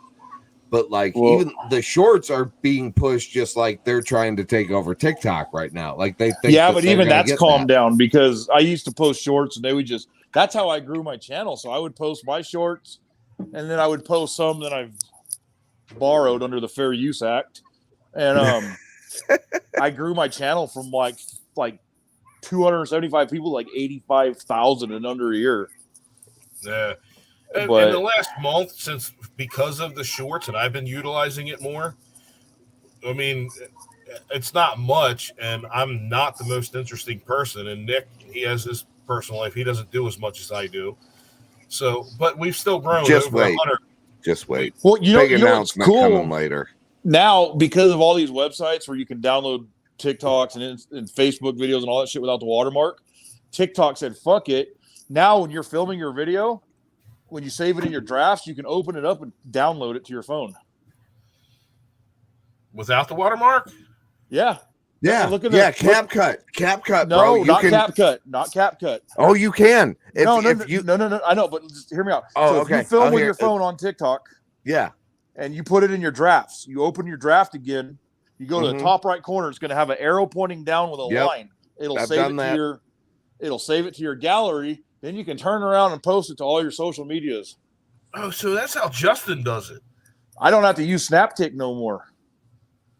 But like even the shorts are being pushed just like they're trying to take over TikTok right now. Like they think but even that's calmed down because I used to post shorts and they would just that's how I grew my channel. So I would post my shorts and then I would post some that I've borrowed under the Fair Use Act. And I grew my channel from like 275 people, like 85,000 in under a year. Yeah. In the last month, because of the shorts, and I've been utilizing it more. I mean, it's not much, and I'm not the most interesting person. And Nick, he has his personal life; he doesn't do as much as I do. So, but we've still grown. Just over wait. 100. Just wait. Well, big announcement coming later. Now, because of all these websites where you can download TikToks and Facebook videos and all that shit without the watermark, TikTok said, "Fuck it." Now, when you're filming your video, when you save it in your drafts, you can open it up and download it to your phone without the watermark. Yeah. Look at CapCut. CapCut. No, bro. CapCut. Not CapCut. Oh, you can. No. I know, but just hear me out. Oh, If you film with your phone on TikTok, and you put it in your drafts, you open your draft again. You go to the top right corner. It's going to have an arrow pointing down with a line. It'll save it to your gallery. Then you can turn around and post it to all your social medias. Oh, so that's how Justin does it. I don't have to use SnapTik no more.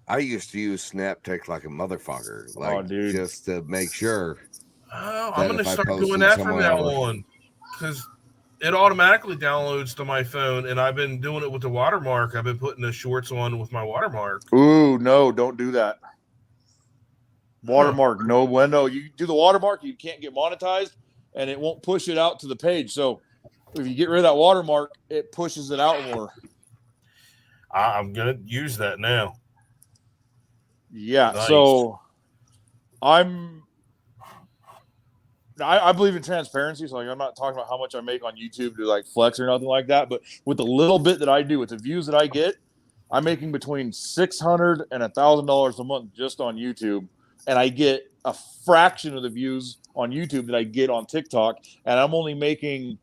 I used to use SnapTik like a motherfucker, just to make sure. Oh, I'm going to start doing that from now on because it automatically downloads to my phone, and I've been doing it with the watermark. I've been putting the shorts on with my watermark. Ooh, no, don't do that. Watermark, no bueno. You do the watermark, you can't get monetized. And it won't push it out to the page. So if you get rid of that watermark, it pushes it out more. I'm going to use that now. Yeah. Nice. So I believe in transparency. So like, I'm not talking about how much I make on YouTube to like flex or nothing like that. But with the little bit that I do, with the views that I get, I'm making between $600 and $1,000 a month just on YouTube. And I get a fraction of the views on YouTube that I get on TikTok, and I'm only making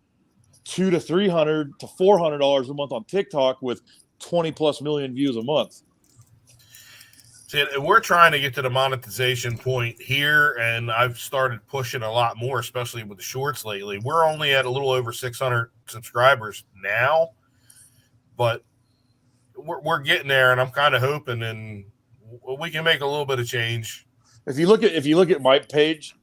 $200 to $300 to $400 a month on TikTok with 20+ million views a month. See, we're trying to get to the monetization point here, and I've started pushing a lot more, especially with the shorts lately. We're only at a little over 600 subscribers now, but we're getting there, and I'm kind of hoping, and we can make a little bit of change. If you look at my page,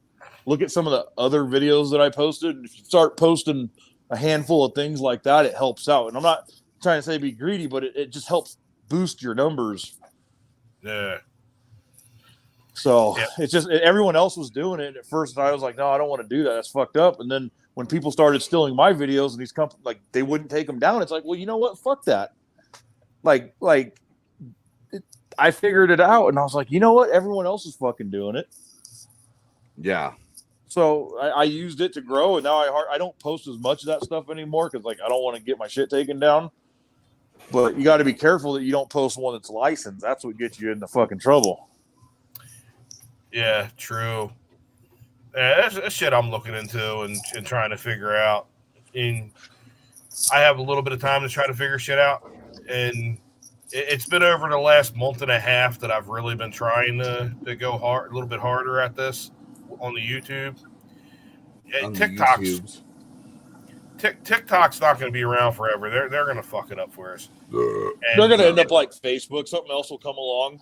look at some of the other videos that I posted. If you start posting a handful of things like that, it helps out. And I'm not trying to say be greedy, but it just helps boost your numbers. Yeah. So it's just everyone else was doing it at first. And I was like, no, I don't want to do that. That's fucked up. And then when people started stealing my videos and these companies, like they wouldn't take them down. It's like, well, you know what? Fuck that. I figured it out, and I was like, you know what? Everyone else is fucking doing it. Yeah. So I used it to grow, and now I don't post as much of that stuff anymore because like I don't want to get my shit taken down. But you got to be careful that you don't post one that's licensed. That's what gets you into fucking trouble. Yeah, true. Yeah, that's shit I'm looking into and trying to figure out. And I have a little bit of time to try to figure shit out, and it's been over the last month and a half that I've really been trying to go hard, a little bit harder at this on the YouTube. TikTok's not going to be around forever. They're going to fuck it up for us. They're going to end up like Facebook. Something else will come along.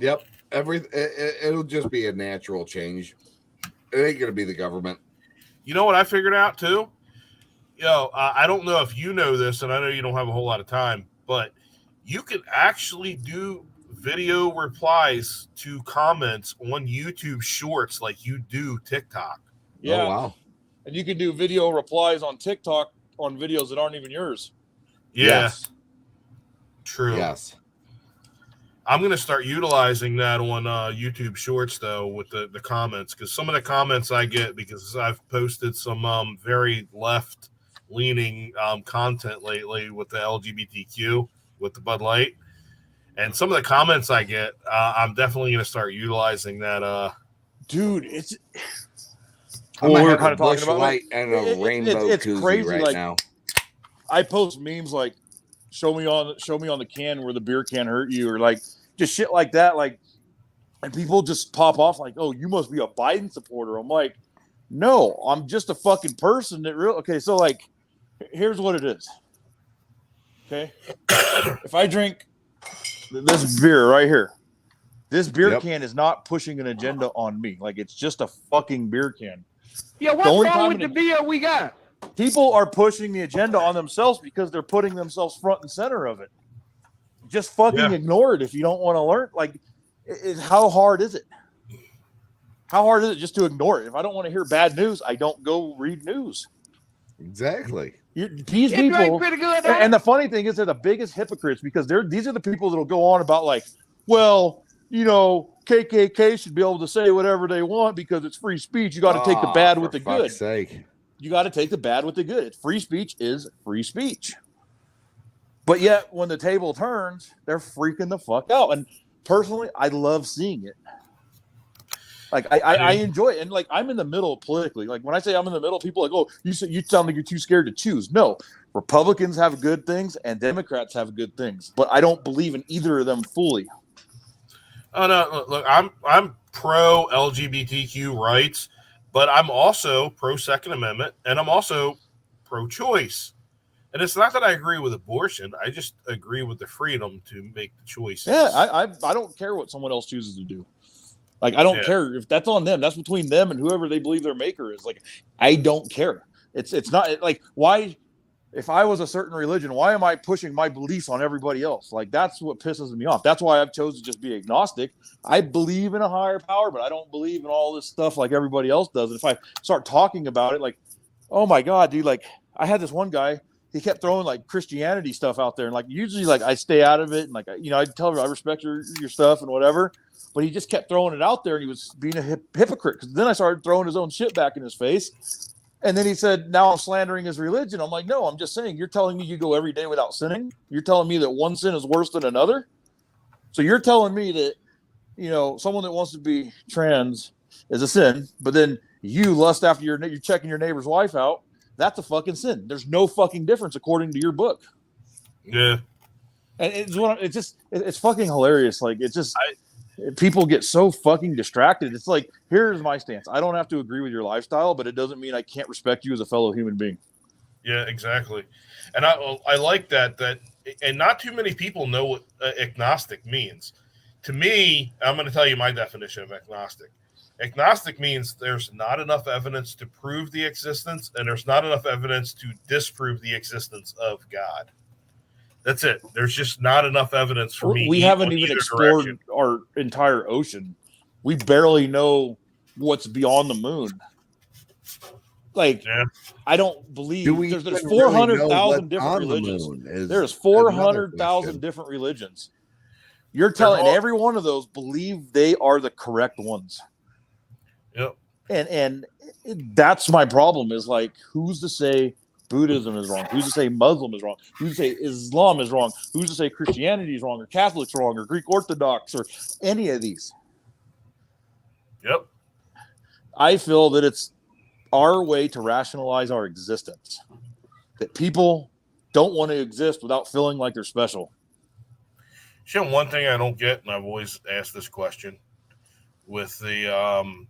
Yep. It'll just be a natural change. It ain't going to be the government. You know what I figured out too? I don't know if you know this, and I know you don't have a whole lot of time. but you can actually do video replies to comments on YouTube Shorts like you do TikTok. Yeah. Oh, wow. And you can do video replies on TikTok on videos that aren't even yours. Yeah. Yes. True. Yes. I'm going to start utilizing that on YouTube Shorts, though, with the comments, because some of the comments I get, because I've posted some very left-leaning content lately with the LGBTQ, with the Bud Light, and some of the comments I get, I'm definitely going to start utilizing that. Dude, it's... I'm Well, we were kind of talking about light and a rainbow it's koozie crazy, right like, now. I post memes like show me on the can where the beer can hurt you, or like just shit like that, like, and people just pop off like, oh, you must be a Biden supporter. I'm like, no, I'm just a fucking person that okay, so like here's what it is. Okay. If I drink this beer right here, this beer can is not pushing an agenda on me. Like, it's just a fucking beer can. Yeah, what's wrong with the beer we got? People are pushing the agenda on themselves because they're putting themselves front and center of it. Just fucking ignore it if you don't want to learn. Like, how hard is it? How hard is it just to ignore it? If I don't want to hear bad news, I don't go read news. Exactly. These people, pretty good, and the funny thing is, they're the biggest hypocrites, because these are the people that'll go on about like, well, you know, KKK should be able to say whatever they want because it's free speech. You got to take the bad with the good. Sake. You got to take the bad with the good. Free speech is free speech. But yet, when the table turns, they're freaking the fuck out. And personally, I love seeing it. Like, I enjoy it. And like, I'm in the middle politically. Like, when I say I'm in the middle, people are like, oh, you sound like you're too scared to choose. No, Republicans have good things and Democrats have good things, but I don't believe in either of them fully. Oh no! Look, I'm pro LGBTQ rights, but I'm also pro Second Amendment, and I'm also pro choice. And it's not that I agree with abortion; I just agree with the freedom to make the choices. Yeah, I don't care what someone else chooses to do. Like, I don't care if that's on them. That's between them and whoever they believe their maker is. Like, I don't care. It's not like, why. If I was a certain religion, why am I pushing my beliefs on everybody else? Like, that's what pisses me off. That's why I've chosen to just be agnostic. I believe in a higher power, but I don't believe in all this stuff like everybody else does. And if I start talking about it, like, oh my God, dude, like, I had this one guy, he kept throwing like Christianity stuff out there. And like, usually like I stay out of it. And like, you know, I tell her I respect your stuff and whatever, but he just kept throwing it out there and he was being a hypocrite. Cause then I started throwing his own shit back in his face. And then he said, now I'm slandering his religion. I'm like, no, I'm just saying, you're telling me you go every day without sinning. You're telling me that one sin is worse than another. So you're telling me that, you know, someone that wants to be trans is a sin, but then you lust after you're checking your neighbor's wife out. That's a fucking sin. There's no fucking difference according to your book. Yeah. And it's fucking hilarious. Like, it's just, people get so fucking distracted. It's like, here's my stance. I don't have to agree with your lifestyle, but it doesn't mean I can't respect you as a fellow human being. Yeah, exactly. And I like that, and not too many people know what agnostic means. To me, I'm going to tell you my definition of agnostic. Agnostic means there's not enough evidence to prove the existence, and there's not enough evidence to disprove the existence of God. That's it. There's just not enough evidence for me. We haven't even explored our entire ocean. We barely know what's beyond the moon. Like, I don't believe there's 400,000 different religions. There's 400,000 different religions. You're telling every one of those believe they are the correct ones. Yep. And that's my problem, is like, who's to say Buddhism is wrong? Who's to say Muslim is wrong? Who's to say Islam is wrong? Who's to say Christianity is wrong, or Catholic's wrong, or Greek Orthodox, or any of these? Yep. I feel that it's our way to rationalize our existence. That people don't want to exist without feeling like they're special. You know, one thing I don't get, and I've always asked this question with the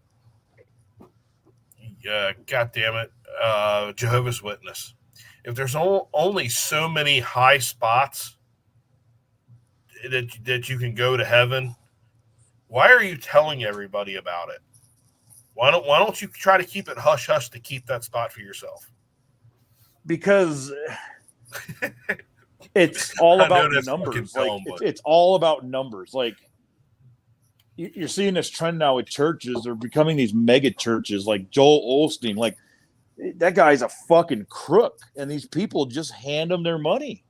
God damn it, Jehovah's Witness. If there's only so many high spots that you can go to heaven, why are you telling everybody about it? Why don't you try to keep it hush hush to keep that spot for yourself? Because it's all I know about that's numbers. fucking Like dumb, it's all about numbers. Like you're seeing this trend now with churches. They're becoming these mega churches, like Joel Osteen. Like that guy's a fucking crook, and these people just hand him their money.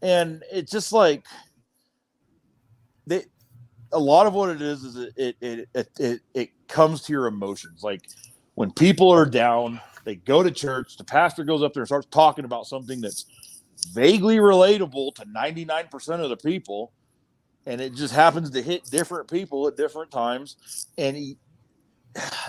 And it's just like a lot of what it is it comes to your emotions. Like when people are down, they go to church, the pastor goes up there and starts talking about something that's vaguely relatable to 99% of the people, and it just happens to hit different people at different times. And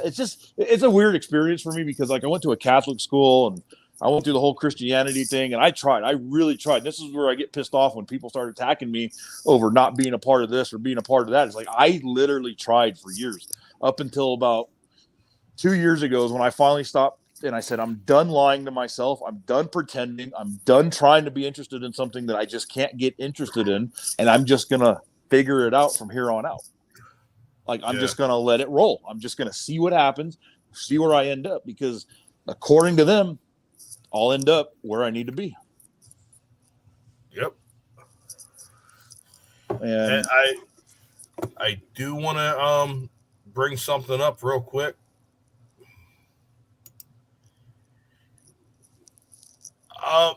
it's a weird experience for me because like I went to a Catholic school and I went through the whole Christianity thing, and I really tried. This is where I get pissed off when people start attacking me over not being a part of this or being a part of that. It's like I literally tried for years, up until about 2 years ago is when I finally stopped, and I said, I'm done lying to myself. I'm done pretending. I'm done trying to be interested in something that I just can't get interested in, and I'm just going to figure it out from here on out. Like, I'm just going to let it roll. I'm just going to see what happens, see where I end up, because according to them, I'll end up where I need to be. Yep. And I do want to bring something up real quick.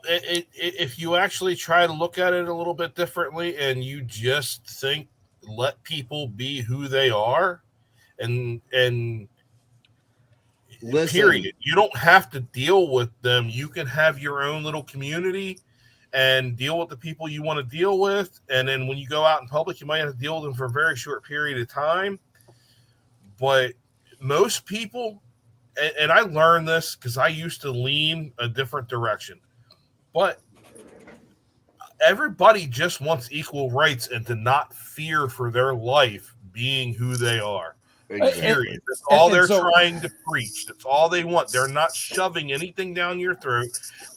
If you actually try to look at it a little bit differently and you just think, let people be who they are, and Listen. Period. You don't have to deal with them. You can have your own little community and deal with the people you want to deal with. And then when you go out in public, you might have to deal with them for a very short period of time. But most people, and I learned this because I used to lean a different direction, but everybody just wants equal rights and to not fear for their life being who they are. Period. That's all they're trying to preach. That's all they want. They're not shoving anything down your throat.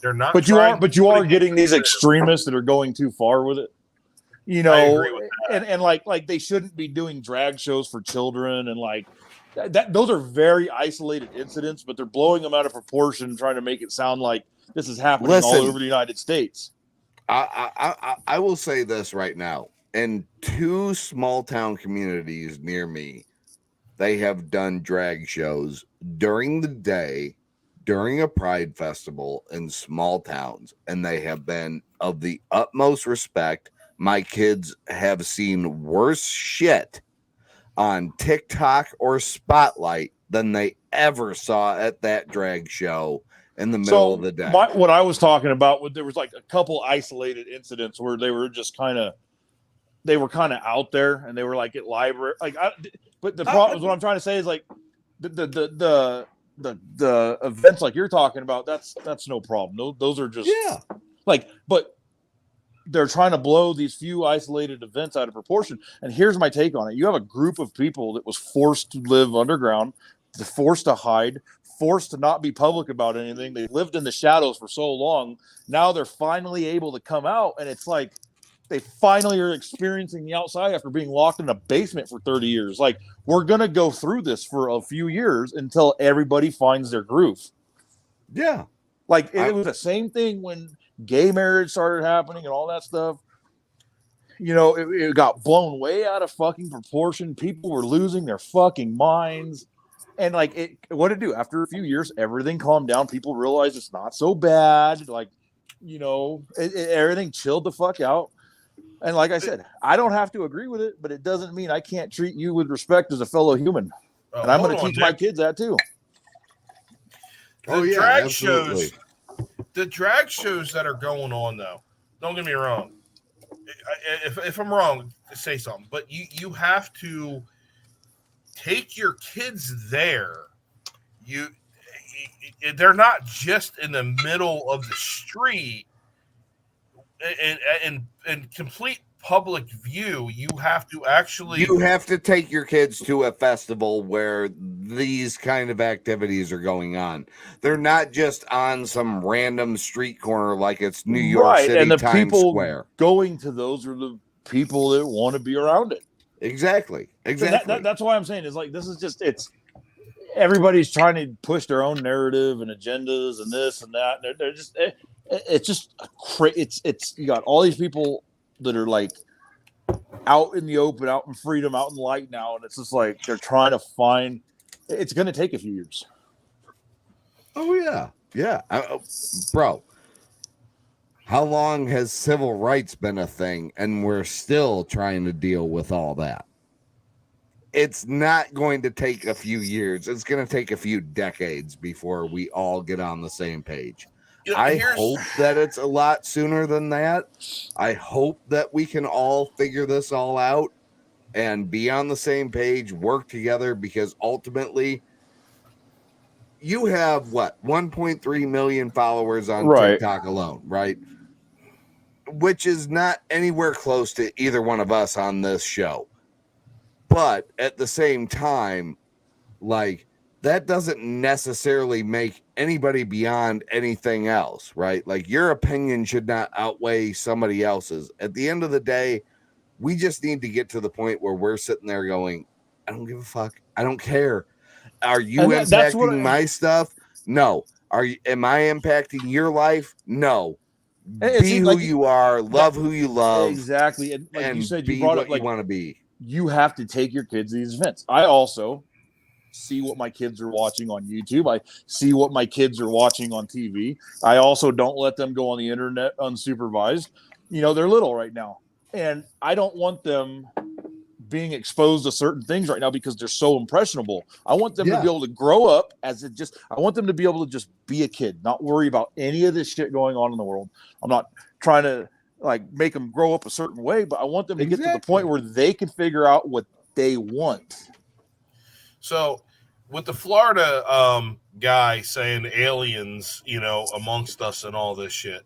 They're not. But you are getting these extremists that are going too far with it. You know, I agree with that. and like they shouldn't be doing drag shows for children, and like that. Those are very isolated incidents, but they're blowing them out of proportion, trying to make it sound like this is happening all over the United States. I will say this right now. In 2 small town communities near me, they have done drag shows during the day, during a pride festival in small towns, and they have been of the utmost respect. My kids have seen worse shit on TikTok or Spotlight than they ever saw at that drag show in the middle of the day. What I was talking about, there was like a couple isolated incidents where they were just kind of out there, and they were like at library, but the problem is what I'm trying to say is like the events like you're talking about, that's no problem. Those are just but they're trying to blow these few isolated events out of proportion. And here's my take on it. You have a group of people that was forced to live underground, forced to hide, forced to not be public about anything. They lived in the shadows for so long. Now they're finally able to come out, and it's like they finally are experiencing the outside after being locked in a basement for 30 years. Like, we're going to go through this for a few years until everybody finds their groove. Yeah. Like, it was the same thing when gay marriage started happening and all that stuff. You know, it got blown way out of fucking proportion. People were losing their fucking minds. And like, what did it do? After a few years, everything calmed down. People realized it's not so bad. Like, you know, everything chilled the fuck out. And like I said, I don't have to agree with it, but it doesn't mean I can't treat you with respect as a fellow human. And I'm going to teach my kids that too. The drag shows, the drag shows that are going on, though, don't get me wrong. If I'm wrong, say something. But you have to take your kids there. They're not just in the middle of the street. In complete public view, you have to take your kids to a festival where these kind of activities are going on. They're not just on some random street corner like it's New York City, and the Times people Square. Going to those are the people that want to be around it. Exactly. That's why I'm saying is like, this is just, everybody's trying to push their own narrative and agendas and this and that. They're just, it's just it's you got all these people that are like out in the open, out in freedom, out in light now, and it's just like they're trying to find. It's going to take a few years. Oh yeah. Bro, how long has civil rights been a thing, and we're still trying to deal with all that? It's not going to take a few years. It's going to take a few decades before we all get on the same page. I hope that it's a lot sooner than that. I hope that we can all figure this all out and be on the same page, work together, because ultimately you have what, 1.3 million followers on TikTok alone, right? Which is not anywhere close to either one of us on this show. But at the same time, like, that doesn't necessarily make anybody beyond anything else, right? Like, your opinion should not outweigh somebody else's. At the end of the day, we just need to get to the point where we're sitting there going, I don't give a fuck. I don't care. Are you impacting my stuff? No. Am I impacting your life? No. Be who you are, love who you love. Exactly. And like you said, you be brought what up, like, you want to be. You have to take your kids to these events. I also see what my kids are watching on YouTube. I see what my kids are watching on TV. I also don't let them go on the internet unsupervised. You know, they're little right now, and I don't want them being exposed to certain things right now because they're so impressionable. I want them to be able to grow up I want them to be able to just be a kid, not worry about any of this shit going on in the world. I'm not trying to like make them grow up a certain way, but I want them to get to the point where they can figure out what they want. So with the Florida guy saying aliens, you know, amongst us and all this shit,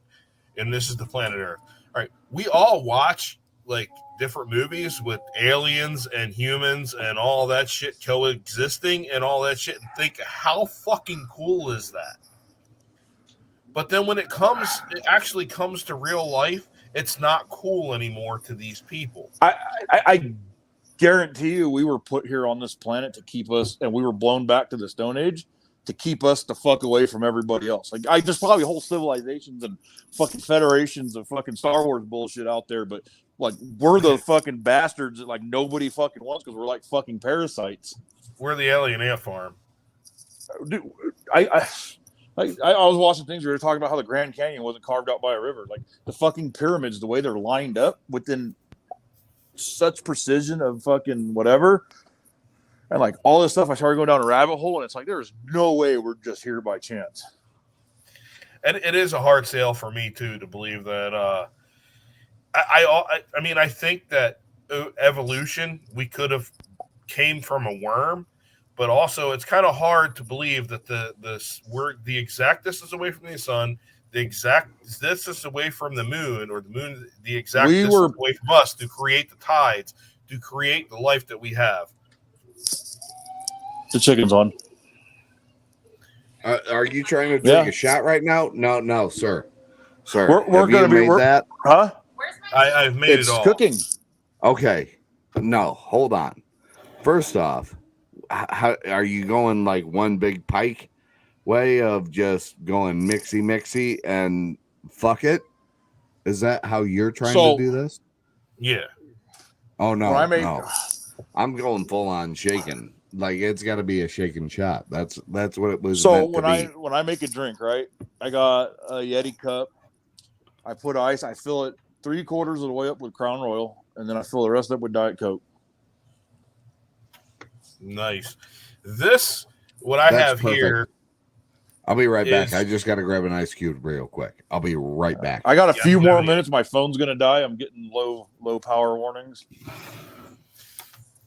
and this is the planet Earth. All right, we all watch like different movies with aliens and humans and all that shit coexisting and all that shit and think, how fucking cool is that? But then when it actually comes to real life, it's not cool anymore to these people. I guarantee you we were put here on this planet to keep us, and we were blown back to the Stone Age to keep us the fuck away from everybody else. Like, there's probably whole civilizations and fucking federations of fucking Star Wars bullshit out there, but like, we're the fucking bastards that like nobody fucking wants because we're like fucking parasites. We're the alien ant farm. Dude, I was watching things where they were talking about how the Grand Canyon wasn't carved out by a river. Like, the fucking pyramids, the way they're lined up within such precision of fucking whatever. And like all this stuff, I started going down a rabbit hole, and it's like, there's no way we're just here by chance. And it is a hard sale for me too to believe that. I mean, I think that evolution, we could have came from a worm, but also it's kind of hard to believe that we're the exact distance away from the sun, the exact distance away from the moon, or the moon the exact distance away from us to create the tides, to create the life that we have. The chicken's on. Are you trying to take a shot right now? No, sir. Sir, we're going to be that. Huh? I've made it's it all. Cooking. Okay. No, hold on. First off, how are you going like one big pike way of just going mixy and fuck it? Is that how you're trying to do this? Yeah. Oh no, no. I'm going full on shaking. Like, it's got to be a shaken shot. That's what it was. So when I make a drink, right, I got a Yeti cup. I put ice. I fill it 3/4 of the way up with Crown Royal, and then I fill the rest up with Diet Coke. Nice. This what I have perfect. here. I'll be right back. I just got to grab an ice cube real quick. I'll be right back. I got a few more minutes. My phone's gonna die. I'm getting low power warnings.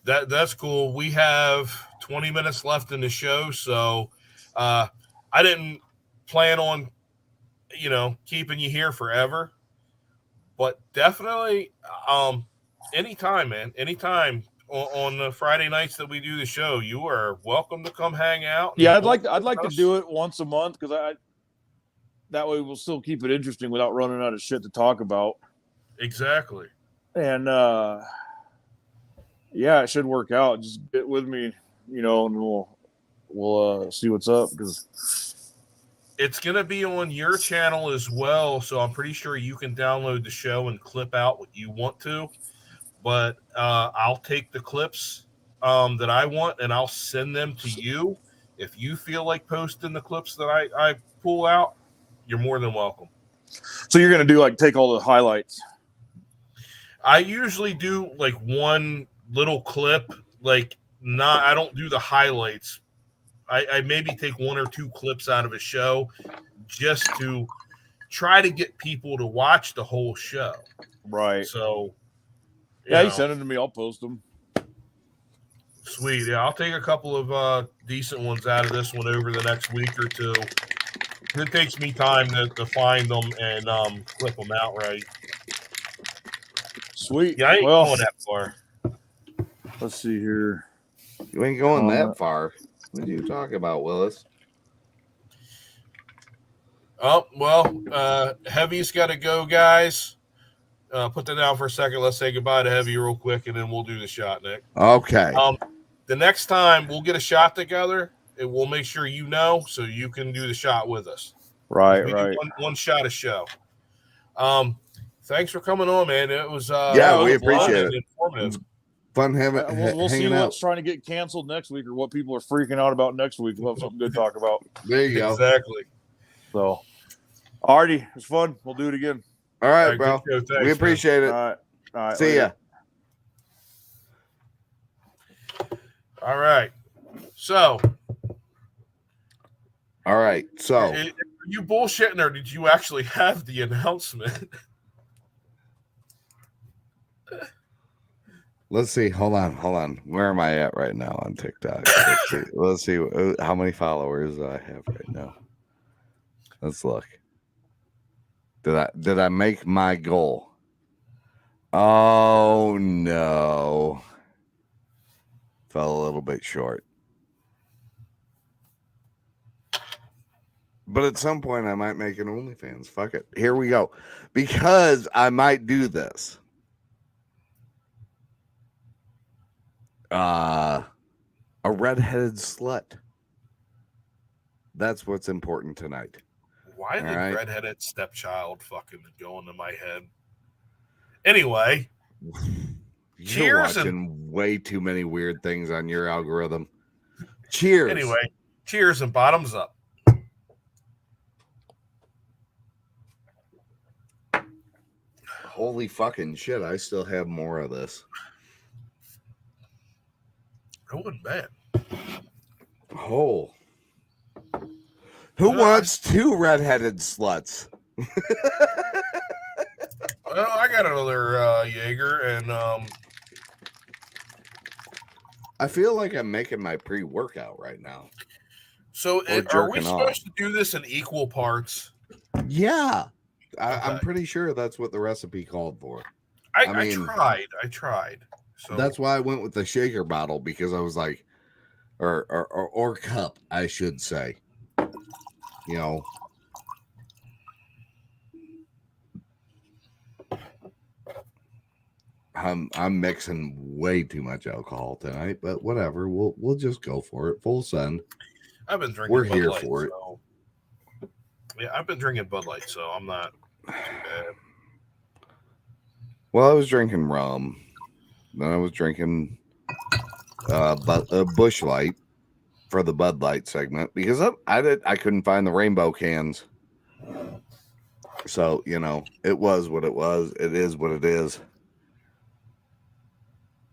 That's cool. We have 20 minutes left in the show, so I didn't plan on, keeping you here forever, but definitely, anytime, man, anytime on the Friday nights that we do the show, you are welcome to come hang out. Yeah, I'd like to do it once a month because that way we'll still keep it interesting without running out of shit to talk about. Exactly. And yeah, it should work out. Just get with me, and we'll see what's up because It's going to be on your channel as well, so I'm pretty sure you can download the show and clip out what you want to. But I'll take the clips that I want, and I'll send them to you. If you feel like posting the clips that I pull out, you're more than welcome. So you're gonna do like take all the highlights. I usually do like one little clip, like I don't do the highlights. I maybe take one or two clips out of a show just to try to get people to watch the whole show. Right. So yeah, you send them to me. I'll post them. Sweet. Yeah, I'll take a couple of decent ones out of this one over the next week or two. It takes me time to find them and clip them out right. Sweet. Yeah, I ain't going that far. Let's see here. You ain't going that far. What are you talking about, Willis? Oh, well, Heavy's got to go, guys. Put that down for a second. Let's say goodbye to Heavy real quick, and then we'll do the shot, Nick. Okay. The next time we'll get a shot together, and we'll make sure you know so you can do the shot with us. Right, we right. do one shot a show. Thanks for coming on, man. It was we appreciate it. Informative. Fun having. We'll see hanging what's out. trying to get canceled next week or what people are freaking out about next week. We'll have something good to talk about. There you go. Exactly. So, alrighty, it was fun. We'll do it again. All right, bro. Good show. Thanks, we appreciate it. All right. See ya. All right. So. All right. So. Are you bullshitting or did you actually have the announcement? Let's see. Hold on. Where am I at right now on TikTok? Let's see how many followers I have right now. Let's look. Did I make my goal? Oh no. Fell a little bit short. But at some point I might make an OnlyFans. Fuck it. Here we go. Because I might do this. A redheaded slut. That's what's important tonight. Why did redheaded stepchild fucking go into my head? Anyway, You're watching way too many weird things on your algorithm. Cheers. Anyway, cheers and bottoms up. Holy fucking shit, I still have more of this. It wasn't bad. Oh. Who wants two redheaded sluts? Well, I got another Jaeger, and I feel like I'm making my pre-workout right now. So are we supposed to do this in equal parts? Yeah. Okay. I'm pretty sure that's what the recipe called for. I tried. So that's why I went with the shaker bottle, because I was like, or cup, I should say. You know. I'm mixing way too much alcohol tonight, but whatever. We'll just go for it. Full send. I've been drinking. We're Bud here Light, for it. So, yeah, I've been drinking Bud Light, so I'm not too bad. Well, I was drinking rum. Then I was drinking Busch Light for the Bud Light segment, because I couldn't find the rainbow cans. So, you know, it was what it was. It is what it is.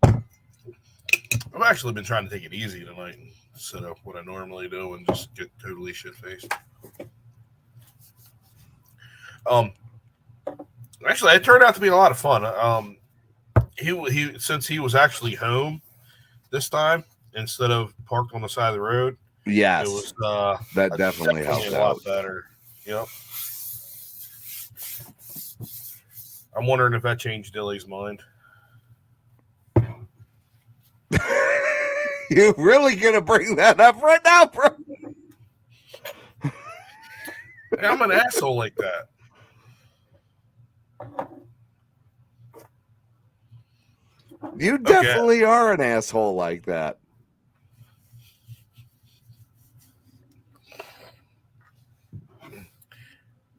I've actually been trying to take it easy tonight instead of what I normally do and just get totally shit-faced. Actually, it turned out to be a lot of fun. He since he was actually home this time instead of parked on the side of the road. Yes, it was that definitely helped a lot out. better. Yep. I'm wondering if that changed Dilly's mind. You really gonna bring that up right now, bro? I'm an asshole like that. You definitely are an asshole like that.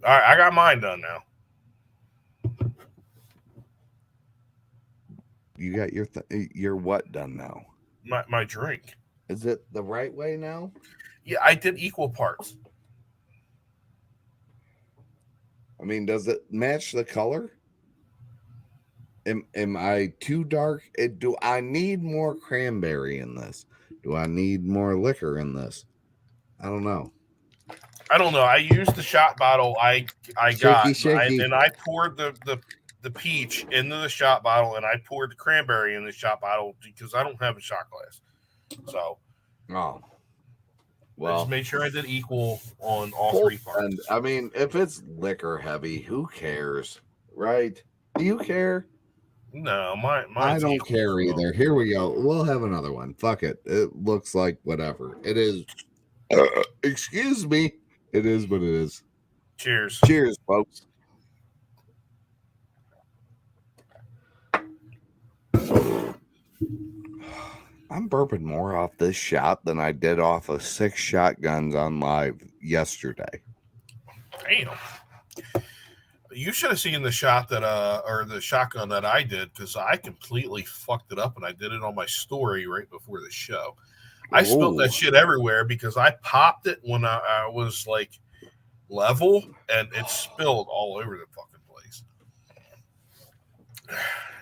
All right, I got mine done now. You got your what done now? My drink. Is it the right way now? Yeah, I did equal parts. I mean, does it match the color? Am I too dark? Do I need more cranberry in this? Do I need more liquor in this? I don't know. I don't know. I used the shot bottle I got, shaky. and I poured the peach into the shot bottle, and I poured the cranberry in the shot bottle because I don't have a shot glass. So, well, I just made sure I did equal on all three parts. And I mean, if it's liquor heavy, who cares, right? Do you care? No, I don't care either. Here we go. We'll have another one. Fuck it. It looks like whatever. It is. Excuse me. It is what it is. Cheers. Cheers, folks. I'm burping more off this shot than I did off of 6 shotguns on live yesterday. Damn. You should have seen the shot that or the shotgun that I did, because I completely fucked it up, and I did it on my story right before the show. I spilled that shit everywhere because I popped it when I was like level, and it spilled all over the fucking place.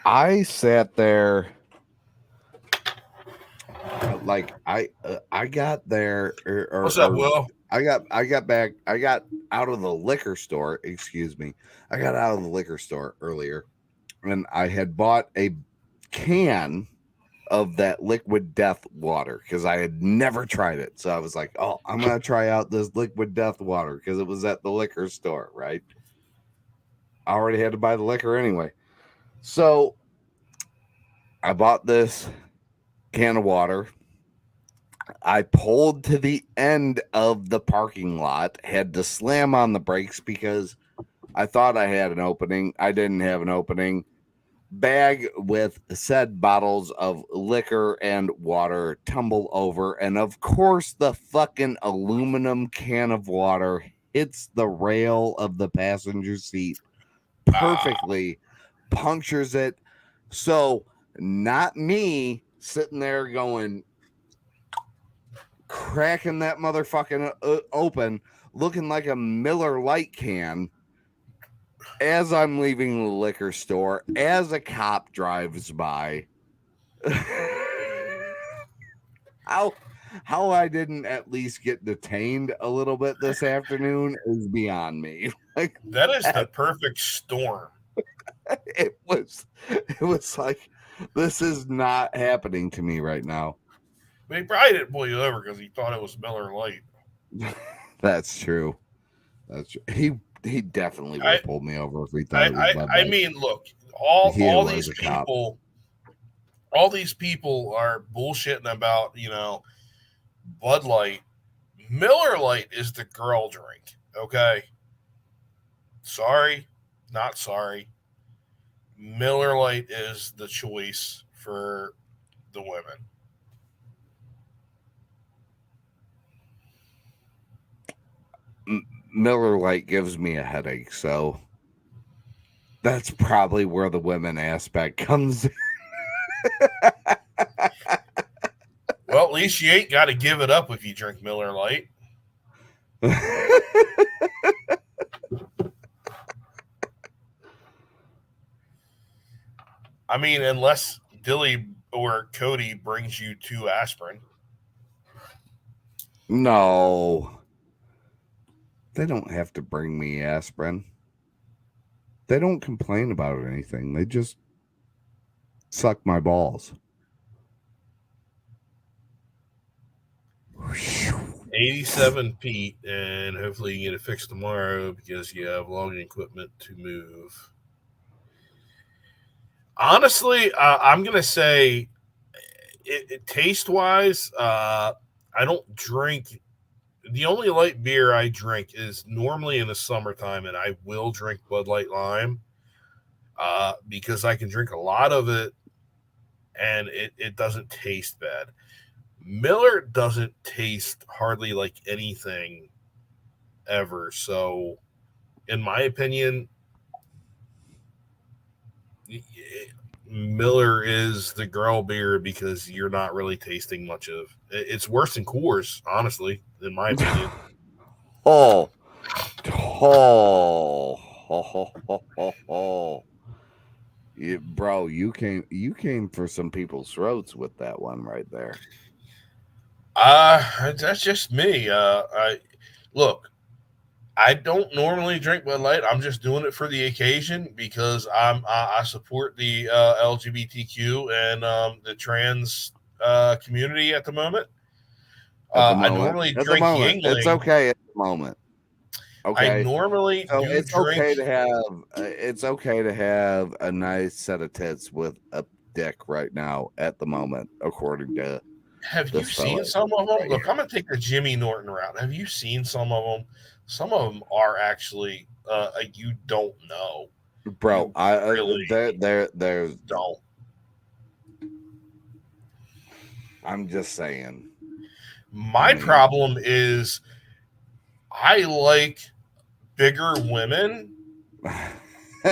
I sat there like I got there. What's up, Will? I got back. I got out of the liquor store. Excuse me. I got out of the liquor store earlier, and I had bought a can of that Liquid Death water because I had never tried it. So I was like, "Oh, I'm gonna try out this Liquid Death water" because it was at the liquor store, right? I already had to buy the liquor anyway, so I bought this can of water. I pulled to the end of the parking lot, had to slam on the brakes because I thought I had an opening. I didn't have an opening. Bag with said bottles of liquor and water tumble over, and of course the fucking aluminum can of water hits the rail of the passenger seat perfectly, punctures it. So not me sitting there going, cracking that motherfucking open, looking like a Miller Lite can as I'm leaving the liquor store, as a cop drives by. How I didn't at least get detained a little bit this afternoon is beyond me. Like, that is the perfect storm. It was like, this is not happening to me right now. But he probably didn't pull you over because he thought it was Miller Lite. That's true. That's true. He definitely would have pulled me over if he thought it was Bud Light. I mean, look, all these people are bullshitting about, Bud Light. Miller Lite is the girl drink, okay? Sorry, not sorry. Miller Lite is the choice for the women. Miller Lite gives me a headache, so that's probably where the women aspect comes in. Well, at least you ain't got to give it up if you drink Miller Lite. I mean, unless Dilly or Cody brings you 2 aspirin. No. They don't have to bring me aspirin. They don't complain about anything. They just suck my balls. 87 Pete, and hopefully you get it fixed tomorrow because you have logging equipment to move. Honestly, I'm going to say taste-wise, I don't drink. The only light beer I drink is normally in the summertime, and I will drink Bud Light Lime because I can drink a lot of it, and it doesn't taste bad. Miller doesn't taste hardly like anything ever, so in my opinion, Miller is the girl beer because you're not really tasting much of. It's worse than Coors, honestly, in my opinion. Oh. Bro, you came for some people's throats with that one right there. That's just me. Look, I don't normally drink Bud Light. I'm just doing it for the occasion because I support the LGBTQ and the trans community at the moment. I normally drink Yingling. It's okay at the moment. Okay. I normally do it's drink. It's okay to have a nice set of tits with a dick right now at the moment, according to. Have you seen some of them? Look, I'm gonna take the Jimmy Norton route. Have you seen some of them? Some of them are actually you don't know, bro. They're don't. I'm just saying. My problem is I like bigger women.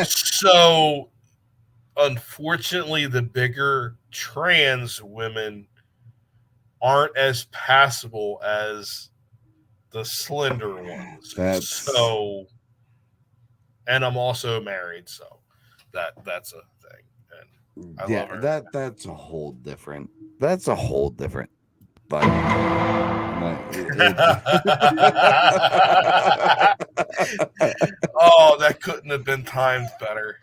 So unfortunately, the bigger trans women aren't as passable as the slender ones. So, and I'm also married, so that's a thing. And I love her. That's a whole different. That's a whole different. But oh, that couldn't have been timed better.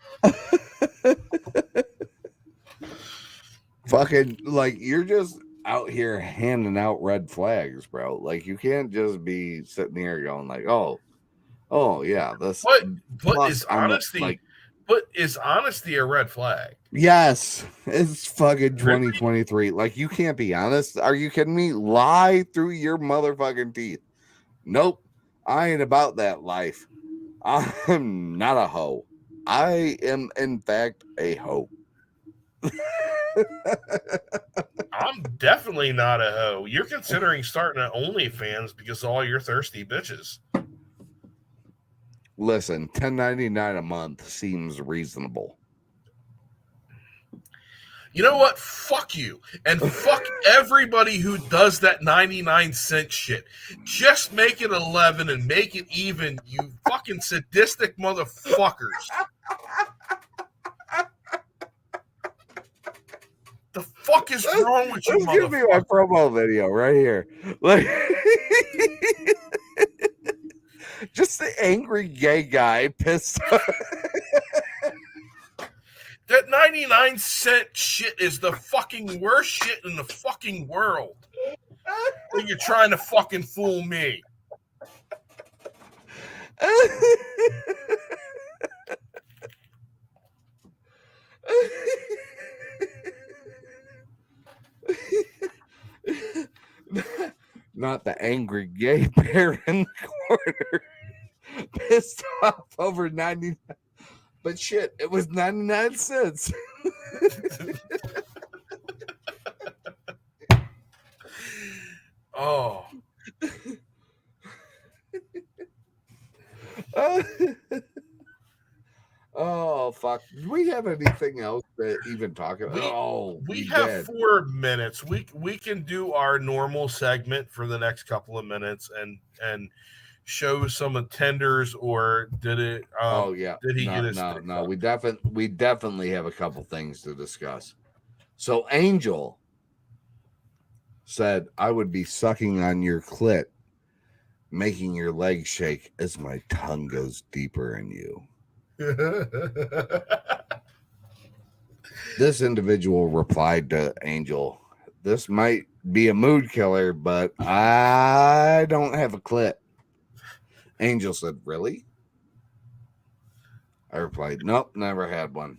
Fucking like you're just out here handing out red flags, bro. Like you can't just be sitting here going like, oh yeah, this. But is honesty? But is honesty a red flag? Yes, it's fucking 2023. Like you can't be honest. Are you kidding me? Lie through your motherfucking teeth. Nope, I ain't about that life. I'm not a hoe. I am in fact a hoe. I'm definitely not a hoe. You're considering starting an OnlyFans because of all your thirsty bitches. Listen, $10.99 a month seems reasonable. You know what? Fuck you. And fuck everybody who does that 99-cent shit. Just make it 11 and make it even, you fucking sadistic motherfuckers. The fuck is wrong with you, motherfucker? Give me my promo video right here. Like, just the angry gay guy pissed off. That 99-cent shit is the fucking worst shit in the fucking world. And you're trying to fucking fool me. Not the angry gay bear in the corner pissed off over 99. But shit, it was 99 cents. Oh. Oh fuck! Do we have anything else to even talk about? We have 4 minutes. We can do our normal segment for the next couple of minutes and show some attenders, or did it? Did he get his? No. We definitely have a couple things to discuss. So Angel said, "I would be sucking on your clit, making your legs shake as my tongue goes deeper in you." This individual replied to Angel, "This might be a mood killer, but I don't have a clit." Angel said, "Really?" I replied, "Nope, never had one."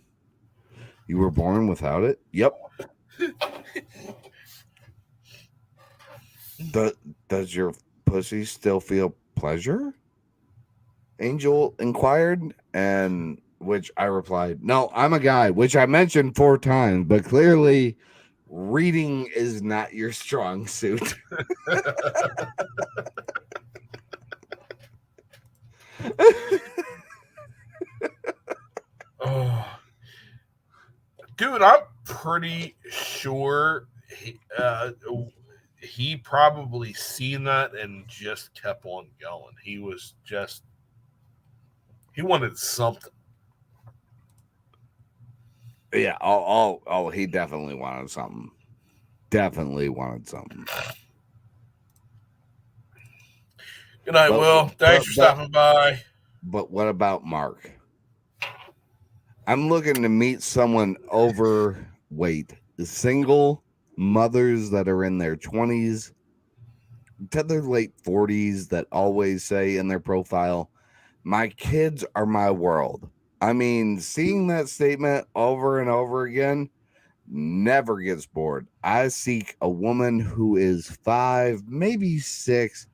"You were born without it?" "Yep." Does your pussy still feel pleasure?" Angel inquired, and which I replied, "No, I'm a guy," which I mentioned 4 times, but clearly reading is not your strong suit. pretty sure he probably seen that and just kept on going. He wanted something. Yeah. Oh, he definitely wanted something. Definitely wanted something. Good night, Will. Thanks for stopping by. But what about Mark? I'm looking to meet someone overweight, single mothers that are in their 20s to their late 40s that always say in their profile, "My kids are my world." I mean, seeing that statement over and over again never gets bored. I seek a woman who is 5, maybe 6,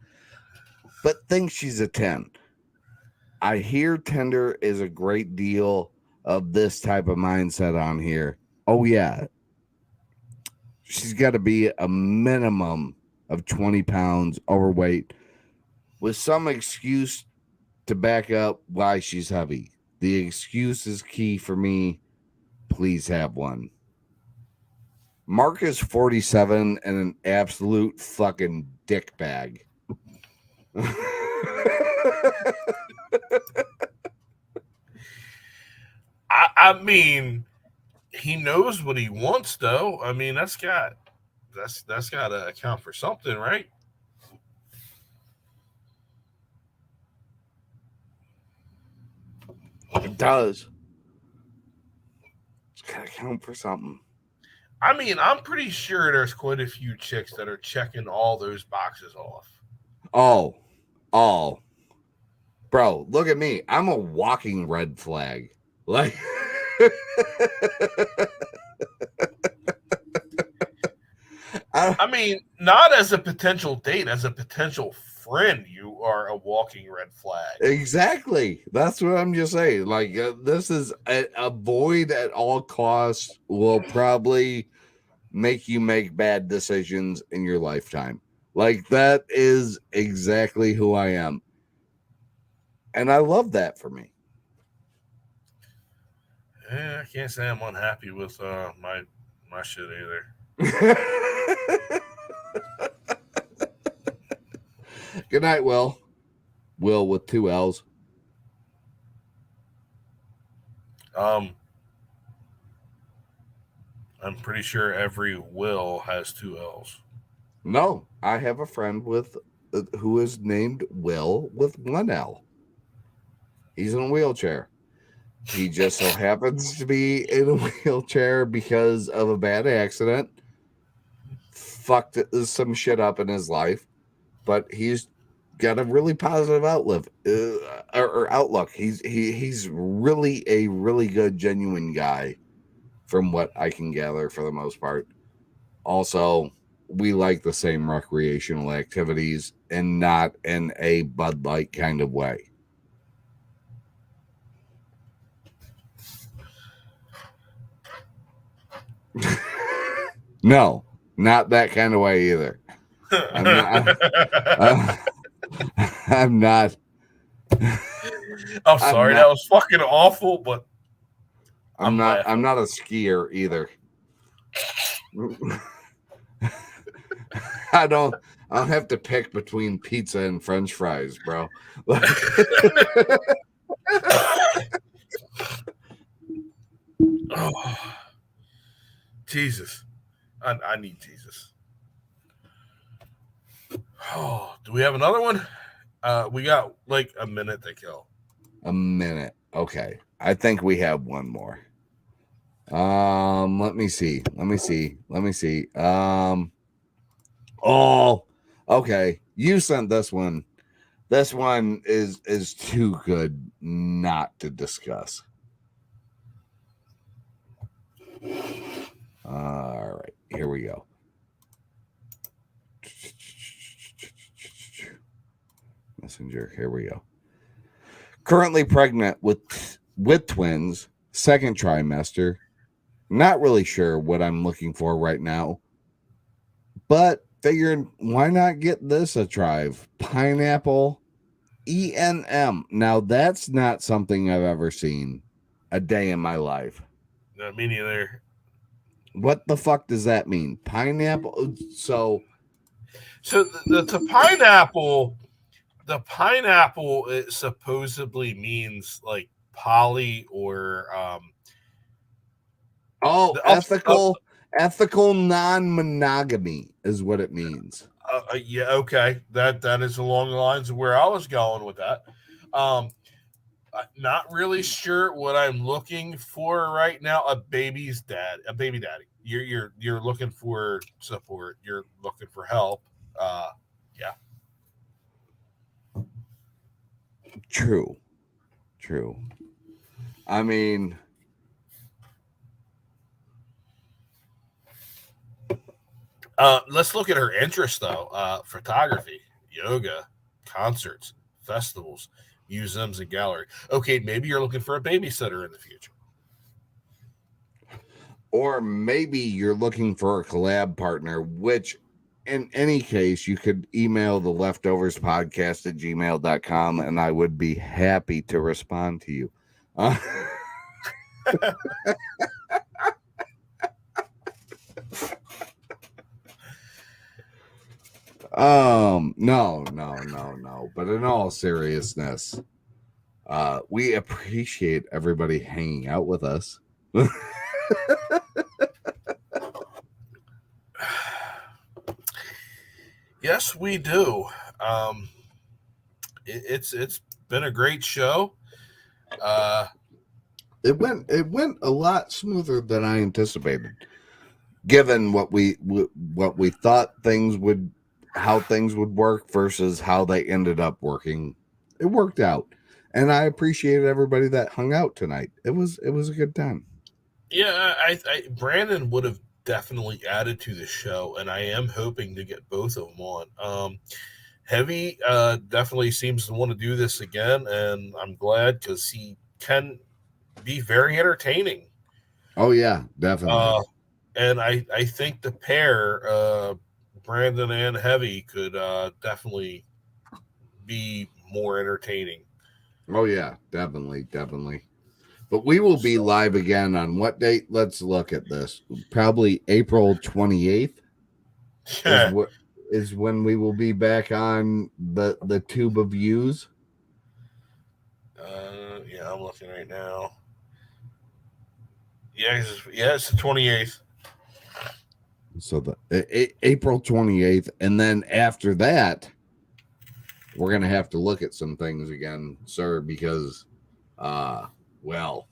but thinks she's a 10. I hear Tinder is a great deal of this type of mindset on here. Oh, yeah. She's got to be a minimum of 20 pounds overweight with some excuse to back up why she's heavy. The excuse is key for me. Please have one. Mark is 47 and an absolute fucking dick bag. I mean, he knows what he wants, though. I mean, that's got to account for something, right? It does. It's got to count for something. I mean, I'm pretty sure there's quite a few chicks that are checking all those boxes off. Oh, bro, look at me. I'm a walking red flag. Like, I mean, not as a potential date, as a potential friend, you are a walking red flag. Exactly. That's what I'm just saying. Like, this is avoid at all costs will probably make you make bad decisions in your lifetime. Like, that is exactly who I am. And I love that for me. Yeah, I can't say I'm unhappy with my shit either. Good night, Will. Will with 2 L's. I'm pretty sure every Will has 2 L's. No, I have a friend with who is named Will with 1 L. He's in a wheelchair. He just so happens to be in a wheelchair because of a bad accident. Fucked some shit up in his life, but he's got a really positive outlook. He's really a really good, genuine guy, from what I can gather for the most part. Also, we like the same recreational activities and not in a Bud Light kind of way. No, not that kind of way either. I'm not. I'm sorry, that was fucking awful, but I'm not a skier either. I don't have to pick between pizza and French fries, bro. Oh, Jesus. I need Jesus. Oh, do we have another one? We got like a minute to kill. A minute. Okay. I think we have one more. Let me see. Oh, okay. You sent this one. This one is too good not to discuss. All right, here we go. Messenger, here we go. Currently pregnant with twins, 2nd trimester. Not really sure what I'm looking for right now, but figured why not get this a try? Pineapple ENM. Now that's not something I've ever seen a day in my life. No, me neither. What the fuck does that mean? Pineapple? So the pineapple, it supposedly means like poly or ethical non-monogamy is what it means. Yeah, okay. That is along the lines of where I was going with that. Not really sure what I'm looking for right now. A baby daddy. You're looking for support. You're looking for help. Yeah. True. I mean, let's look at her interest though. Photography, yoga, concerts, festivals, museums, and gallery. Okay, maybe you're looking for a babysitter in the future. Or maybe you're looking for a collab partner, which in any case, you could email the leftoverspodcast@gmail.com and I would be happy to respond to you. No. But in all seriousness, we appreciate everybody hanging out with us. Yes, we do. It's been a great show. It went a lot smoother than I anticipated, given what we thought how things would work versus how they ended up working. It worked out, and I appreciated everybody that hung out tonight. It was a good time. Yeah, I Brandon would have definitely added to the show, and I am hoping to get both of them on. Heavy definitely seems to want to do this again, and I'm glad because he can be very entertaining. Oh yeah, definitely. And I think the pair, Brandon and Heavy, could definitely be more entertaining. Oh yeah, definitely. But we will be live again on what date? Let's look at this. Probably April 28th is when we will be back on the Tube of Views. Yeah, I'm looking right now. Yeah, it's the 28th. So the April 28th, and then after that, we're gonna have to look at some things again, sir, because well,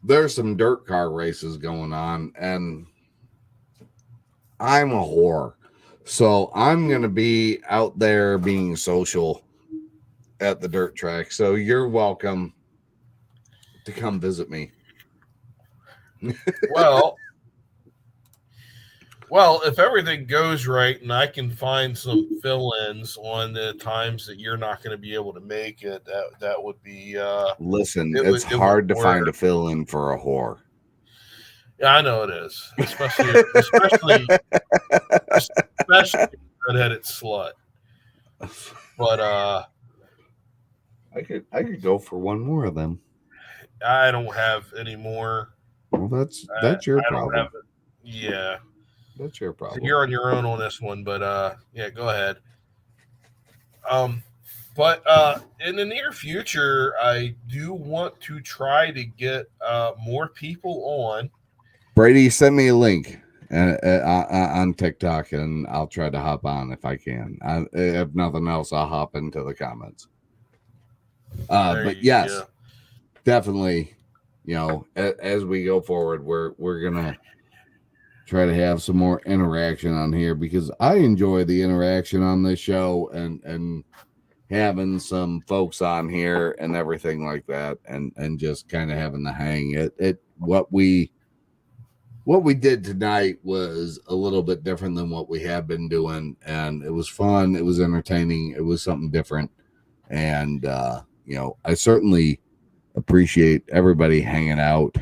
there's some dirt car races going on, and I'm a whore, so I'm gonna be out there being social at the dirt track. So you're welcome to come visit me. Well, if everything goes right and I can find some fill-ins on the times that you're not going to be able to make it, that would be. Listen, it's hard to find a fill-in for a whore. Yeah, I know it is, especially redheaded slut. But I could go for one more of them. I don't have any more. Well, that's your problem. Yeah. That's your problem. So you're on your own on this one, but yeah, go ahead. But in the near future, I do want to try to get more people on. Brady, send me a link on TikTok, and I'll try to hop on if I can. If nothing else, I'll hop into the comments. But yes, definitely. You know, as we go forward, we're gonna try to have some more interaction on here, because I enjoy the interaction on this show and having some folks on here and everything like that, and just kind of having the hang. What we did tonight was a little bit different than what we have been doing, and it was fun. It was entertaining. It was something different, and you know, I certainly appreciate everybody hanging out.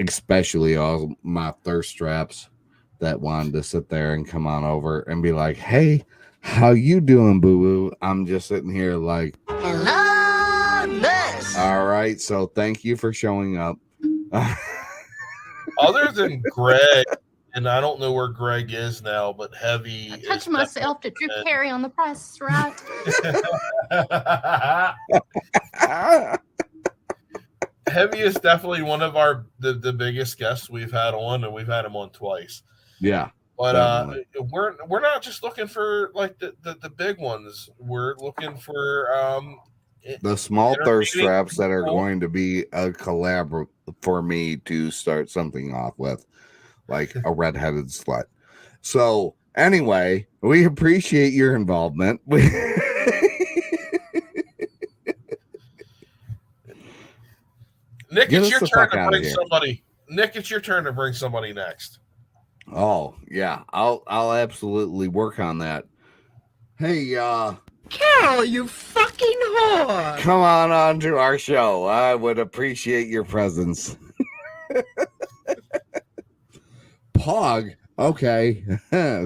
Especially all my thirst traps that wanted to sit there and come on over and be like, hey, how you doing, boo-boo? I'm just sitting here like, all right, so thank you for showing up. Other than Greg, and I don't know where Greg is now, but Heavy. I touch myself to Drew Carey on the Price is Right. Heavy is definitely one of the biggest guests we've had on, and we've had him on twice. Yeah. But we're not just looking for like the big ones. We're looking for the small thirst entertaining traps that are people. going to be a collab for me to start something off with, like a redheaded slut. So anyway, we appreciate your involvement. Nick, Get it's us your the turn fuck to outta bring here. somebody. Nick, it's your turn to bring somebody next. Oh yeah, I'll absolutely work on that. Hey, Carol, you fucking whore! come on to our show. I would appreciate your presence. Pog, okay,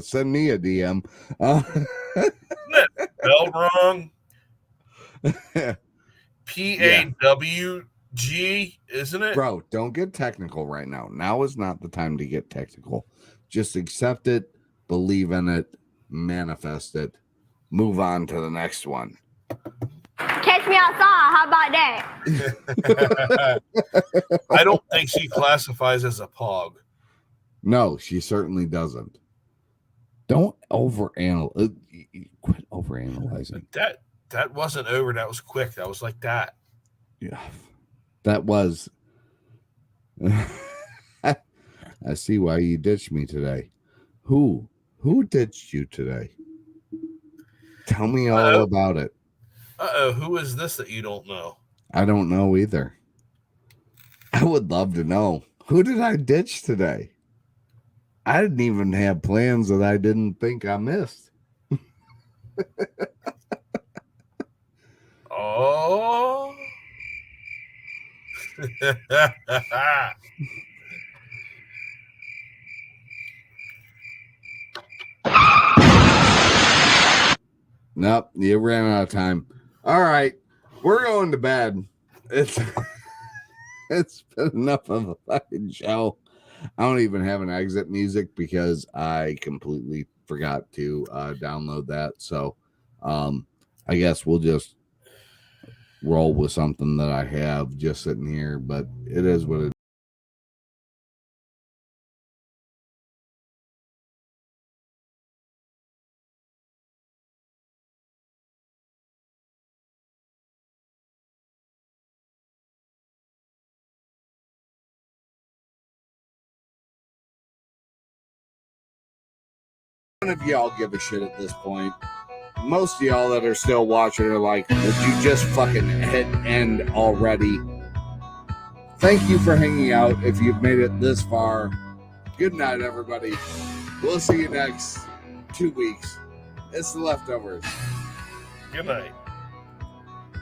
send me a DM. Spelled wrong. PAWG, isn't it? Bro, don't get technical right now. Now is not the time to get technical. Just accept it, believe in it, manifest it, move on to the next one. Catch me outside. How about that? I don't think she classifies as a pog. No, she certainly doesn't. Don't overanalyze. Quit overanalyzing. That wasn't over. That was quick. That was like that. Yeah, that was. I see why you ditched me today. Who ditched you today? Tell me all about it. Who is this that you don't know? I don't know either. I would love to know. Who did I ditch today? I didn't even have plans that I didn't think I missed. Oh. Nope, you ran out of time. All right, we're going to bed. It's been enough of a fucking show. I don't even have an exit music because I completely forgot to download that. So I guess we'll just roll with something that I have just sitting here, but it is what it is. None of y'all give a shit at this point. Most of y'all that are still watching are like, would you just fucking hit end already? Thank you for hanging out. If you've made it this far, good night, everybody. We'll see you next 2 weeks. It's the Leftovers. Good night.